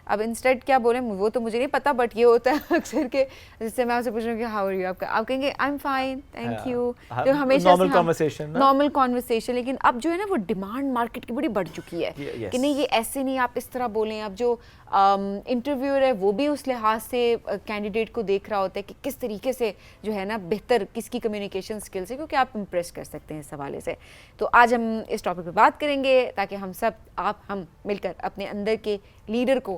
اب انسٹیڈ کیا بولیں وہ تو مجھے نہیں پتا, بٹ یہ ہوتا ہے اکثر کہ جس سے میں آپ سے پوچھ رہا ہوں کہ ہاؤ آر یو, آپ کہیں گے I am fine thank you, جو ہمیشہ نارمل کانورسیشن. لیکن اب جو ہے نا وہ ڈیمانڈ مارکیٹ کی بڑی بڑھ چکی ہے کہ نہیں یہ ایسے نہیں, آپ اس طرح بولیں. اب جو انٹرویور ہے وہ بھی اس لحاظ سے کینڈیڈیٹ کو دیکھ رہا ہوتا ہے کہ کس طریقے سے جو ہے نا بہتر کس کی کمیونیکیشن اسکلس ہے, کیونکہ آپ امپریس کر سکتے ہیں اس حوالے سے. تو آج ہم اس ٹاپک پہ بات کریں گے تاکہ ہم سب ہم مل کر اپنے اندر کے لیڈر کو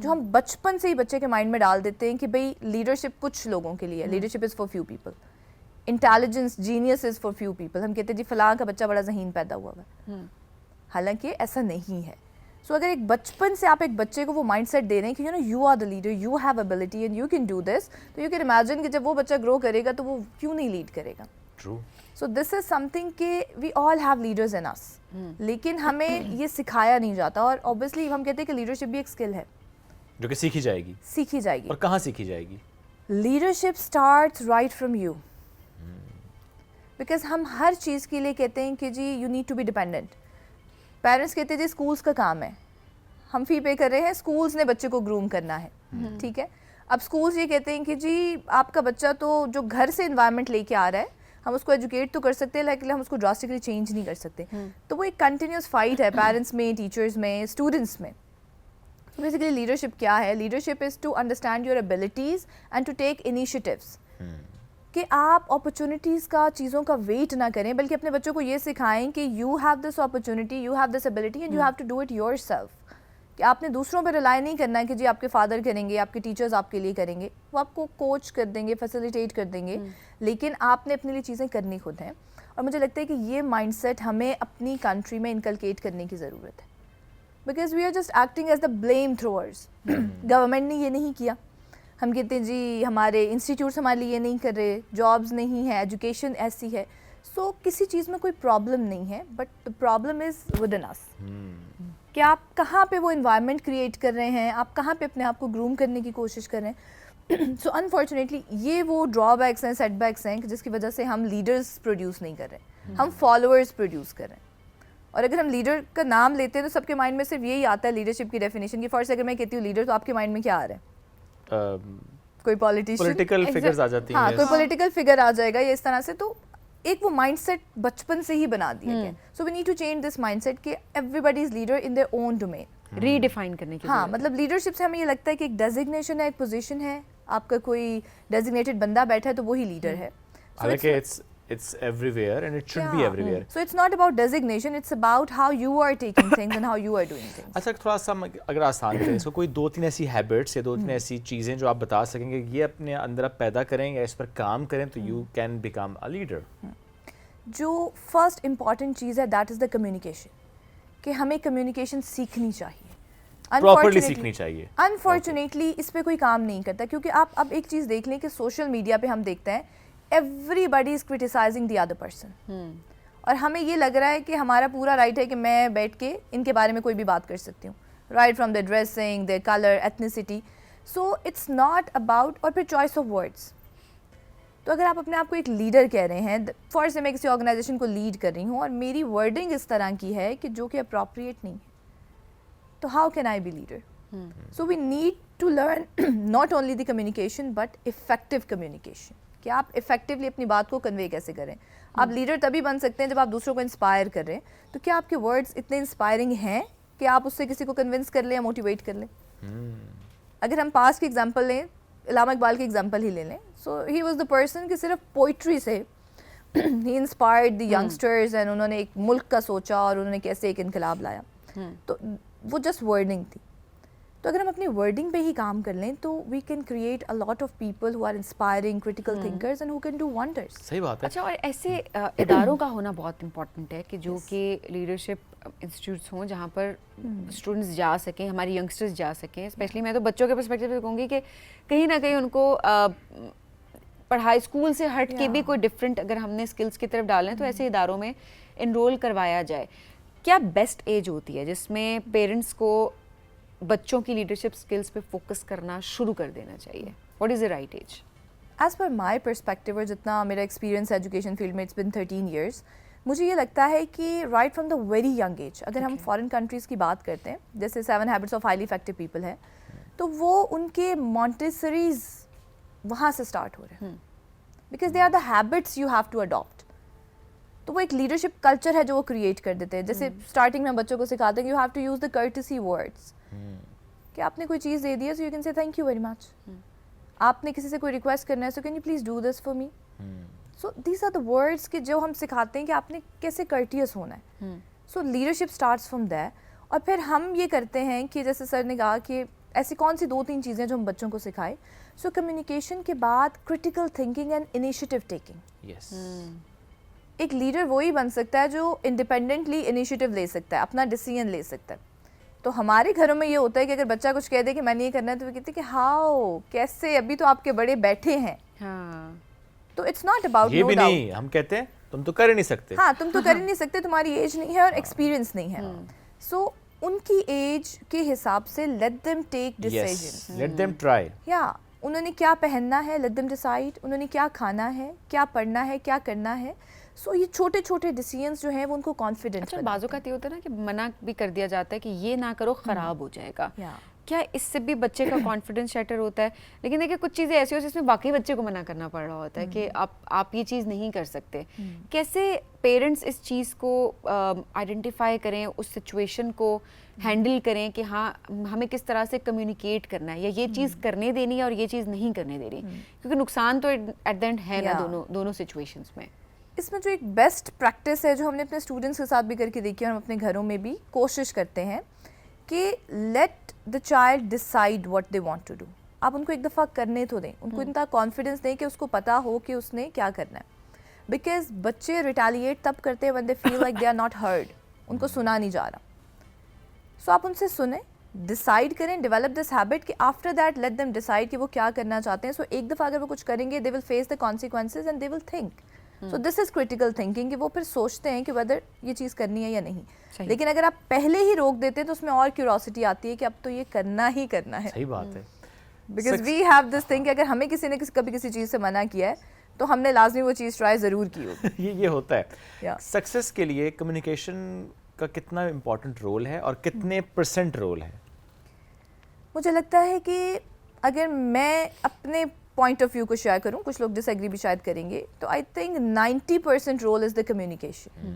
جو ہم بچپن سے ہی بچے کے مائنڈ میں ڈال دیتے ہیں کہ بھئی لیڈرشپ کچھ لوگوں کے لیے، leadership is for few people, intelligence genius is for few people. ہم کہتے ہیں جی فلاں کا بچہ بڑا ذہین پیدا ہوا ہے، حالانکہ ایسا نہیں ہے. سو اگر ایک بچپن سے آپ ایک بچے کو وہ مائنڈ سیٹ دے رہے ہیں کہ you know you are the leader, you have ability and you can do this, تو یو کین امیجن کہ جب وہ بچہ گرو کرے گا تو وہ کیوں نہیں لیڈ کرے گا. True. So this is some thing کہ وی آل ہیو لیڈرز ان اس، لیکن ہمیں یہ سکھایا نہیں جاتا. اور اوبیسلی ہم کہتے ہیں کہ لیڈرشپ بھی ایک اسکل ہے جو کہ سیکھی جائے گی. سیکھی جائے گی. اور کہاں سیکھی جائے گی؟ Leadership starts right from you. Because ہم ہر چیز کے لیے کہتے ہیں کہ جی you need to be dependent. Parents کہتے ہیں جی اسکولس کا کام ہے، ہم فی پے کر رہے ہیں، اسکولس نے بچے کو گروم کرنا ہے، ٹھیک ہے. اب اسکولس یہ کہتے ہیں کہ جی آپ کا بچہ تو جو گھر سے انوائرمنٹ لے کے آ رہا ہے ہم اس کو ایجوکیٹ تو کر سکتے ہیں لیکن ہم اس کو ڈراسٹکلی چینج نہیں کر سکتے. تو وہ ایک کنٹینیوس فائٹ ہے پیرنٹس میں، ٹیچرز میں، اسٹوڈنٹس میں. تو بیسیکلی لیڈرشپ کیا ہے؟ Leadership is to understand your abilities and to take initiatives. کہ آپ اپرچونیٹیز کا، چیزوں کا ویٹ نہ کریں، بلکہ اپنے بچوں کو یہ سکھائیں کہ you have this opportunity, you have this ability and you have to do it yourself. کہ آپ نے دوسروں پہ ریلائی نہیں کرنا ہے کہ جی آپ کے فادر کریں گے، آپ کے ٹیچرز آپ کے لیے کریں گے، وہ آپ کو کوچ کر دیں گے، فیسیلیٹیٹ کر دیں گے، لیکن آپ نے اپنے لیے چیزیں کرنی خود ہیں. اور مجھے لگتا ہے کہ یہ مائنڈ سیٹ ہمیں اپنی کنٹری میں انکلکیٹ کرنے کی ضرورت ہے. Because we are just acting as the blame throwers. Government نے یہ نہیں کیا، ہم کہتے ہیں جی ہمارے انسٹیٹیوٹس ہمارے لیے یہ نہیں کر رہے، جابس نہیں ہے، ایجوکیشن ایسی ہے. سو کسی چیز میں کوئی پرابلم نہیں ہے، but the problem is within us. کہ آپ کہاں پہ وہ انوائرمنٹ کریٹ کر رہے ہیں، آپ کہاں پہ اپنے آپ کو گروم کرنے کی کوشش کر رہے ہیں. سو انفارچونیٹلی یہ وہ ڈرا بیکس ہیں، سیٹ بیکس ہیں جس کی وجہ سے ہم لیڈرز پروڈیوس نہیں کر رہے، ہم فالوورز پروڈیوس کر رہے ہیں. اور اگر ہم لیڈر کا نام لیتے ہیں تو سب کے مائنڈ میں صرف یہی آتا ہے لیڈرشپ کی ڈیفینیشن کی. فرسٹ اگر میں کہتی ہوں لیڈر تو آپ کے مائنڈ میں کیا آ رہا ہے؟ کوئی پولیٹیکل فگرز آ جاتی ہیں. ہاں کوئی پولیٹیکل فگر آ جائے گا یا اس طرح سے. تو ایک وہ مائنڈ سیٹ بچپن سے ہی بنا دیا گیا. So we need to change this mindset کہ everybody is leader in their own domain. Redefine کرنے کی. ہاں مطلب لیڈرشپ سے ہمیں یہ لگتا ہے کہ ایک ڈیزگنیشن ہے، ایک پوزیشن ہے، آپ کا کوئی ڈیزگنیٹڈ بندہ بیٹھا ہے تو وہی لیڈر ہے. حالانکہ it's everywhere and it should be everywhere. So it's not about designation, it's about how you are taking things and how you are doing things. اچھا تھوڑا سا اگر آسان کریں اس کو، کوئی 2-3 ایسی ہیبٹس یا 2-3 ایسی چیزیں جو آپ بتا سکیں گے یہ اپنے اندر آپ پیدا کریں یا اس پر کام کریں تو you can become a leader. جو فرسٹ امپورٹنٹ چیز ہے دیٹ از دا کمیونیکیشن. کہ ہمیں کمیونیکیشن سیکھنی چاہیے، پراپرلی سیکھنی چاہیے. انفارچونیٹلی اس پہ کوئی کام نہیں کرتا. کیونکہ آپ اب ایک چیز دیکھ لیں کہ سوشل میڈیا پہ ہم دیکھتے ہیں everybody is criticizing the other person. اور ہمیں یہ لگ رہا ہے کہ ہمارا پورا رائٹ ہے کہ میں بیٹھ کے ان کے بارے میں کوئی بھی بات کر سکتی ہوں، right from their dressing, their color, ethnicity. So it's not about. اور پھر choice of words. تو اگر آپ اپنے آپ کو ایک لیڈر کہہ رہے ہیں، فرض سے میں کسی آرگنائزیشن کو لیڈ کر رہی ہوں اور میری ورڈنگ اس طرح کی ہے کہ جو کہ اپروپریٹ نہیں ہے، تو how can I be leader? So we need to learn not only the communication but effective communication. کہ آپ افیکٹولی اپنی بات کو کنوے کیسے کریں. آپ لیڈر تبھی بن سکتے ہیں جب آپ دوسروں کو انسپائر کر رہے ہیں. تو کیا آپ کے ورڈز اتنے انسپائرنگ ہیں کہ آپ اس سے کسی کو کنونس کر لیں یا موٹیویٹ کر لیں؟ اگر ہم پاس کی ایگزامپل لیں، علامہ اقبال کی ایگزامپل ہی لے لیں. سو ہی واز دا پرسن کہ صرف پوئٹری سے ہی انسپائرڈ دی ینگسٹرز اینڈ انہوں نے ایک ملک کا سوچا اور انہوں نے کیسے ایک انقلاب لایا. تو وہ جسٹ ورڈنگ تھی. تو اگر ہم اپنی ورڈنگ پہ ہی کام کر لیں تو we can create a lot of people who are inspiring critical thinkers and who can do wonders. صحیح بات ہے. اچھا، اور ایسے اداروں کا ہونا بہت امپورٹنٹ ہے کہ جو کہ لیڈرشپ انسٹیٹیوٹس ہوں جہاں پر اسٹوڈنٹس جا سکیں، ہماری ینگسٹرز جا سکیں. اسپیشلی میں تو بچوں کے پرسپیکٹیو سے کہوں گی کہ کہیں نہ کہیں ان کو پڑھائی اسکول سے ہٹ کے بھی کوئی ڈفرینٹ اگر ہم نے اسکلس کی طرف ڈالیں تو ایسے اداروں میں انرول کروایا جائے. کیا بیسٹ ایج ہوتی ہے جس میں پیرنٹس کو بچوں کی لیڈرشپ اسکلس پہ فوکس کرنا شروع کر دینا چاہیے؟ What is the right age? As per my perspective اور جتنا میرا ایکسپیرینس ایجوکیشن فیلڈ میں، اٹس بن 13 ایئرس، مجھے یہ لگتا ہے کہ right from the very young age. اگر ہم فارن کنٹریز کی بات کرتے ہیں جیسے 7 habits of highly effective people ہے، تو وہ ان کے مونٹیسریز وہاں سے اسٹارٹ ہو رہے ہیں. Because they are the habits you have to adapt. تو وہ ایک لیڈرشپ کلچر ہے جو وہ کریٹ کر دیتے ہیں. جیسے اسٹارٹنگ میں بچوں کو سکھاتے ہیں کہ you have to use the courtesy words. کہ آپ نے کوئی چیز دے دی ہے so you can say thank you very much. آپ نے کسی سے کوئی ریکویسٹ کرنا ہے so can you please do this for me. So these are the words کہ جو ہم سکھاتے ہیں کہ آپ نے کیسے کرٹیس ہونا ہے. So leadership starts from there. اور پھر ہم یہ کرتے ہیں کہ جیسے سر نے کہا کہ ایسی کون سی 2-3 چیزیں جو ہم بچوں کو سکھائیں؟ سو کمیونیکیشن کے بعد critical thinking and initiative taking. Yes. ایک لیڈر وہی بن سکتا ہے جو انڈیپینڈنٹلی انیشیٹو لے سکتا ہے, اپنا ڈیسیژن لے سکتا ہے. تو ہمارے گھروں میں یہ ہوتا ہے کہ اگر بچہ کچھ کہہ دے کہ میں نے یہ کرنا ہے تو وہ کہتے ہیں کہ ہاؤ, کیسے, ابھی تو آپ کے بڑے بیٹھے ہیں. ہاں, تو اٹس ناٹ اباؤٹ یہ بھی نہیں, ہم کہتے ہیں تم تو کر ہی نہیں سکتے. ہاں, تم تو کر ہی نہیں سکتے, تمہاری ایج نہیں ہے اور ایکسپیرینس نہیں ہے. سو ان کی ایج کے حساب سے لیٹ دیم ٹیک ڈیسیژن, لیٹ دیم ٹرائی. یا انہوں نے کیا پہننا ہے, لیٹ دیم ڈیسائیڈ, انہوں نے کیا کھانا ہے, کیا پڑھنا ہے, کیا کرنا ہے. سو یہ چھوٹے چھوٹے ڈیسیژنس جو ہیں وہ ان کو کانفیڈنٹ. اچھا, بعض اوقات یہ ہوتا ہے نا کہ منع بھی کر دیا جاتا ہے کہ یہ نہ کرو, خراب ہو جائے گا. کیا اس سے بھی بچے کا کانفیڈنس شیٹر ہوتا ہے؟ لیکن دیکھیں کچھ چیزیں ایسی ہوتی ہیں جس میں باقی بچے کو منع کرنا پڑ رہا ہوتا ہے کہ آپ یہ چیز نہیں کر سکتے. کیسے پیرنٹس اس چیز کو آئیڈینٹیفائی کریں, اس سچویشن کو ہینڈل کریں کہ ہاں ہمیں کس طرح سے کمیونیکیٹ کرنا ہے, یا یہ چیز کرنے دینی ہے اور یہ چیز نہیں کرنے دینی, کیونکہ نقصان تو ایٹ دا اینڈ ہے نا دونوں سچویشنس میں. اس میں جو ایک بیسٹ پریکٹس ہے جو ہم نے اپنے اسٹوڈنٹس کے ساتھ بھی کر کے دیکھی ہے اور ہم اپنے گھروں میں بھی کوشش کرتے ہیں کہ let the child decide what they want to do. آپ ان کو ایک دفعہ کرنے تو دیں, ان کو اتنا کانفیڈنس دیں کہ اس کو پتا ہو کہ اس نے کیا کرنا ہے. بیکاز بچے ریٹیلیٹ تب کرتے ہیں when they feel like they are not heard, ان کو سنا نہیں جا رہا. سو آپ ان سے سنیں, ڈیسائڈ کریں, ڈیولپ دس ہیبٹ کہ after that let them decide کہ وہ کیا کرنا چاہتے ہیں. سو ایک دفعہ اگر وہ کچھ کریں گے, they will face the consequences and they will think. So this is critical thinking, کہ وہ پھر سوچتے ہیں کہ ویدر یہ چیز کرنی ہے یا نہیں. لیکن اگر آپ پہلے ہی روک دیتے ہیں تو اس میں اور کیوریوسٹی آتی ہے کہ اب تو یہ کرنا ہی کرنا ہے. صحیح بات ہے. Because we have this thing کہ اگر ہمیں کسی نے کبھی کسی چیز سے منع کیا ہے تو ہم نے لازمی وہ چیز ٹرائی ضرور کی ہوگی. یہ ہوتا ہے. سکسیس کے لیے کمیونیکیشن کا کتنا امپورٹنٹ رول ہے اور کتنے % رول ہے؟ مجھے لگتا ہے کہ اگر میں اپنے پوائنٹ آف ویو کو شیئر کروں, کچھ لوگ ڈس ایگری بھی شاید کریں گے, تو I think 90% role is the communication.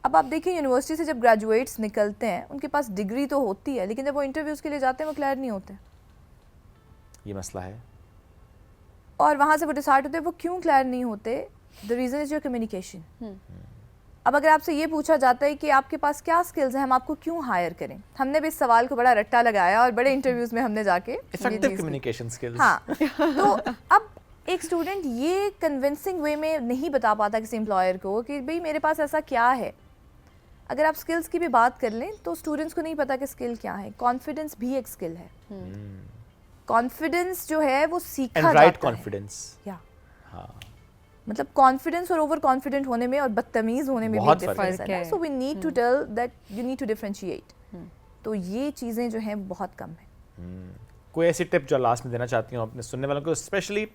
اب آپ دیکھیں یونیورسٹی سے جب گریجویٹس نکلتے ہیں ان کے پاس ڈگری تو ہوتی ہے, لیکن جب وہ انٹرویوز کے لیے جاتے ہیں وہ کلیئر نہیں ہوتے. یہ مسئلہ ہے. اور وہاں سے وہ ڈیسائڈ ہوتے ہیں وہ کیوں کلیئر نہیں ہوتے. The reason is your communication. اب اگر آپ سے یہ پوچھا جاتا ہے کہ آپ کے پاس کیا سکلز ہیں, ہم آپ کو کیوں ہائر کریں, ہم نے بھی اس سوال کو بڑا رٹا لگایا اور بڑے انٹرویوز میں ہم نے جا کے افیکٹو کمیونیکیشن سکلز. ہاں, تو اب ایک اسٹوڈنٹ یہ کنونسنگ وے میں نہیں بتا پاتا کسی امپلائر کو کہ بھئی میرے پاس ایسا کیا ہے. اگر آپ سکلز کی بھی بات کر لیں تو اسٹوڈنٹس کو نہیں پتا کہ سکل کیا ہے. کانفیڈنس بھی ایک سکل ہے. کانفیڈنس جو ہے وہ سیکھا جاتا ہے. Right confidence. مطلب کانفیڈنس اور اوور کانفیڈنٹ ہونے میں اور بدتمیز ہونے میں بھی ڈفرنس ہے. So we need to tell that you need to differentiate. تو یہ چیزیں جو ہیں بہت کم ہیں. کوئی ایسی ٹپ جو لاسٹ میں دینا چاہتی ہوں اپنے سننے والوں کو, اسپیشلی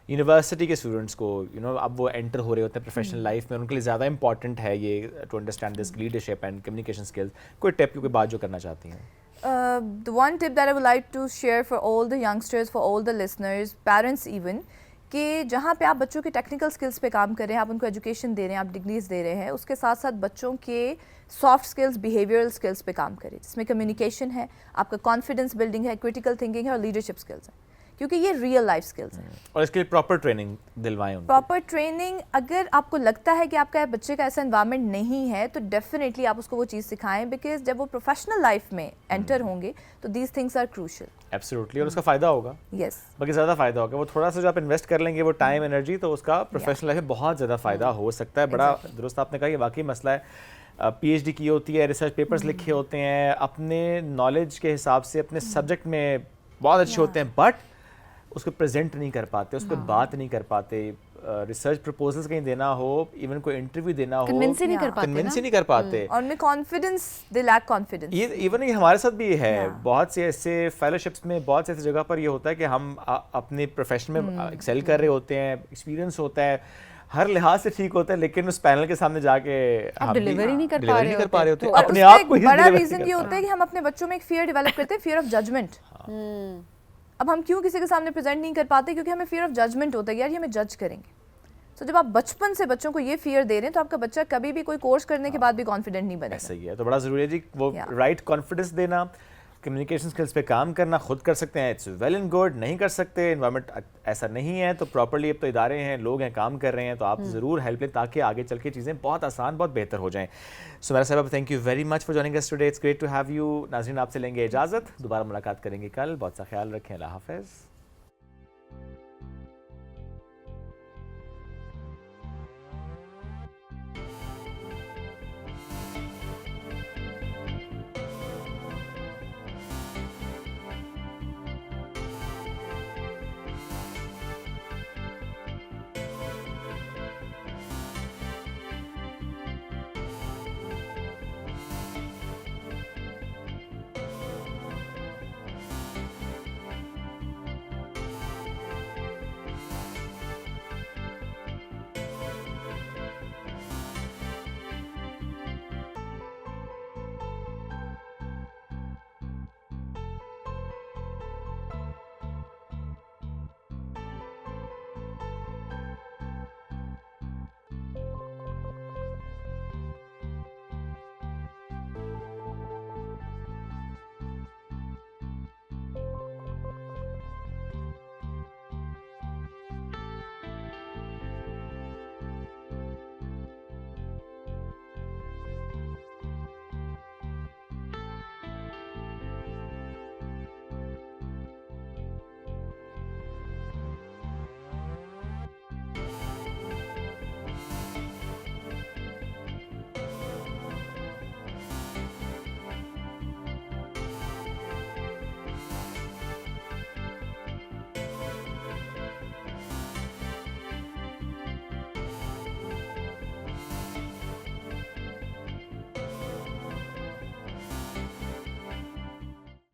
یونیورسٹی کے اسٹوڈنٹس کو, اب وہ انٹر ہو رہے ہوتے ہیں پروفیشنل لائف میں, ان کے لیے زیادہ امپورٹنٹ ہے یہ to understand this leadership and communication skills. کوئی ٹپ, کوئی بات جو کرنا چاہتی ہیں؟ The one tip that I would like to share for all the youngsters, for all the listeners, parents even, کہ جہاں پہ آپ بچوں کے ٹیکنیکل سکلز پہ کام کر رہے ہیں, آپ ان کو ایجوکیشن دے رہے ہیں, آپ ڈگریز دے رہے ہیں, اس کے ساتھ ساتھ بچوں کے سافٹ سکلز, بیہیویئرل سکلز پہ کام کریں, جس میں کمیونیکیشن ہے, آپ کا کانفیڈنس بلڈنگ ہے, کریٹیکل تھنکنگ ہے اور لیڈرشپ سکلز ہیں, کیونکہ یہ ریئل لائف سکلز ہیں. اور اس کے لیے پراپر ٹریننگ دلوائیں. پراپر ٹریننگ, اگر آپ کو لگتا ہے کہ آپ کا بچے کا ایسا انوائرمنٹ نہیں ہے تو ڈیفینیٹلی آپ اس کو وہ چیز سکھائیں, بیکاز جب وہ پروفیشنل لائف میں انٹر ہوں گے تو these things are crucial. Absolutely. اور اس کا فائدہ ہوگا. یس, باقی زیادہ فائدہ ہوگا. وہ تھوڑا سا جو آپ انویسٹ کر لیں گے وہ ٹائم انرجی, تو اس کا پروفیشنل لائف میں بہت زیادہ فائدہ ہو سکتا ہے. بڑا درست آپ نے کہا, یہ واقعی مسئلہ ہے. پی ایچ ڈی کی ہوتی ہے, ریسرچ پیپرز لکھے ہوتے ہیں, اپنے نالج کے حساب سے اپنے سبجیکٹ میں بہت اچھے ہوتے ہیں, بٹ اس کو پریزنٹ نہیں کر پاتے, اس پہ بات نہیں کر پاتے. ریسرچ پرپوزلز کہیں دینا ہو, ایون کوئی انٹرویو دینا ہو, کنونس ہی نہیں کر پاتے. اور میں کانفیڈنس, دے لیک کانفیڈنس. یہ ایون یہ ہمارے ساتھ بھی ہے. بہت سے ایسے فیلوشپس میں, بہت سے ایسی جگہ پر یہ ہوتا ہے کہ ہم اپنے پروفیشن میں ایکسیل کر رہے ہوتے ہیں, ایکسپیرینس ہوتا ہے, ہر لحاظ سے ٹھیک ہوتا ہے, لیکن اس پینل کے سامنے جا کے ہم ڈیلیوری نہیں کر پا رہے ہوتے. اپنے آپ کو بڑا ریزن یہ ہوتا ہے کہ ہم اپنے بچوں میں ایک فیئر ڈیولپ کرتے ہیں, فیئر آف ججمنٹ. اب ہم کیوں کسی کے سامنے پریزنٹ نہیں کر پاتے, کیونکہ ہمیں فیئر آف ججمنٹ ہوتا ہے, یار یہ ہمیں جج کریں گے. تو جب آپ بچپن سے بچوں کو یہ فیئر دے رہے ہیں تو آپ کا بچہ کبھی بھی کوئی کورس کرنے کے بعد بھی کانفیڈنٹ نہیں بنے گا. صحیح ہے. تو بڑا ضروری ہے جی وہ رائٹ کانفیڈنس دینا, کمیونیکیشن اسکلس پہ کام کرنا خود کر سکتے ہیں, اٹس ویل اینڈ گڈ. نہیں کر سکتے, انوائرمنٹ ایسا نہیں ہے تو پراپرلی, اب تو ادارے ہیں, لوگ ہیں, کام کر رہے ہیں, تو آپ ضرور ہیلپ لیں تاکہ آگے چل کے چیزیں بہت آسان, بہت بہتر ہو جائیں. سمیرا صاحبہ, thank you very much for joining us today, it's great to have you. ناظرین, آپ سے لیں گے اجازت, دوبارہ ملاقات کریں گے کل. بہت سا خیال رکھیں, اللہ حافظ.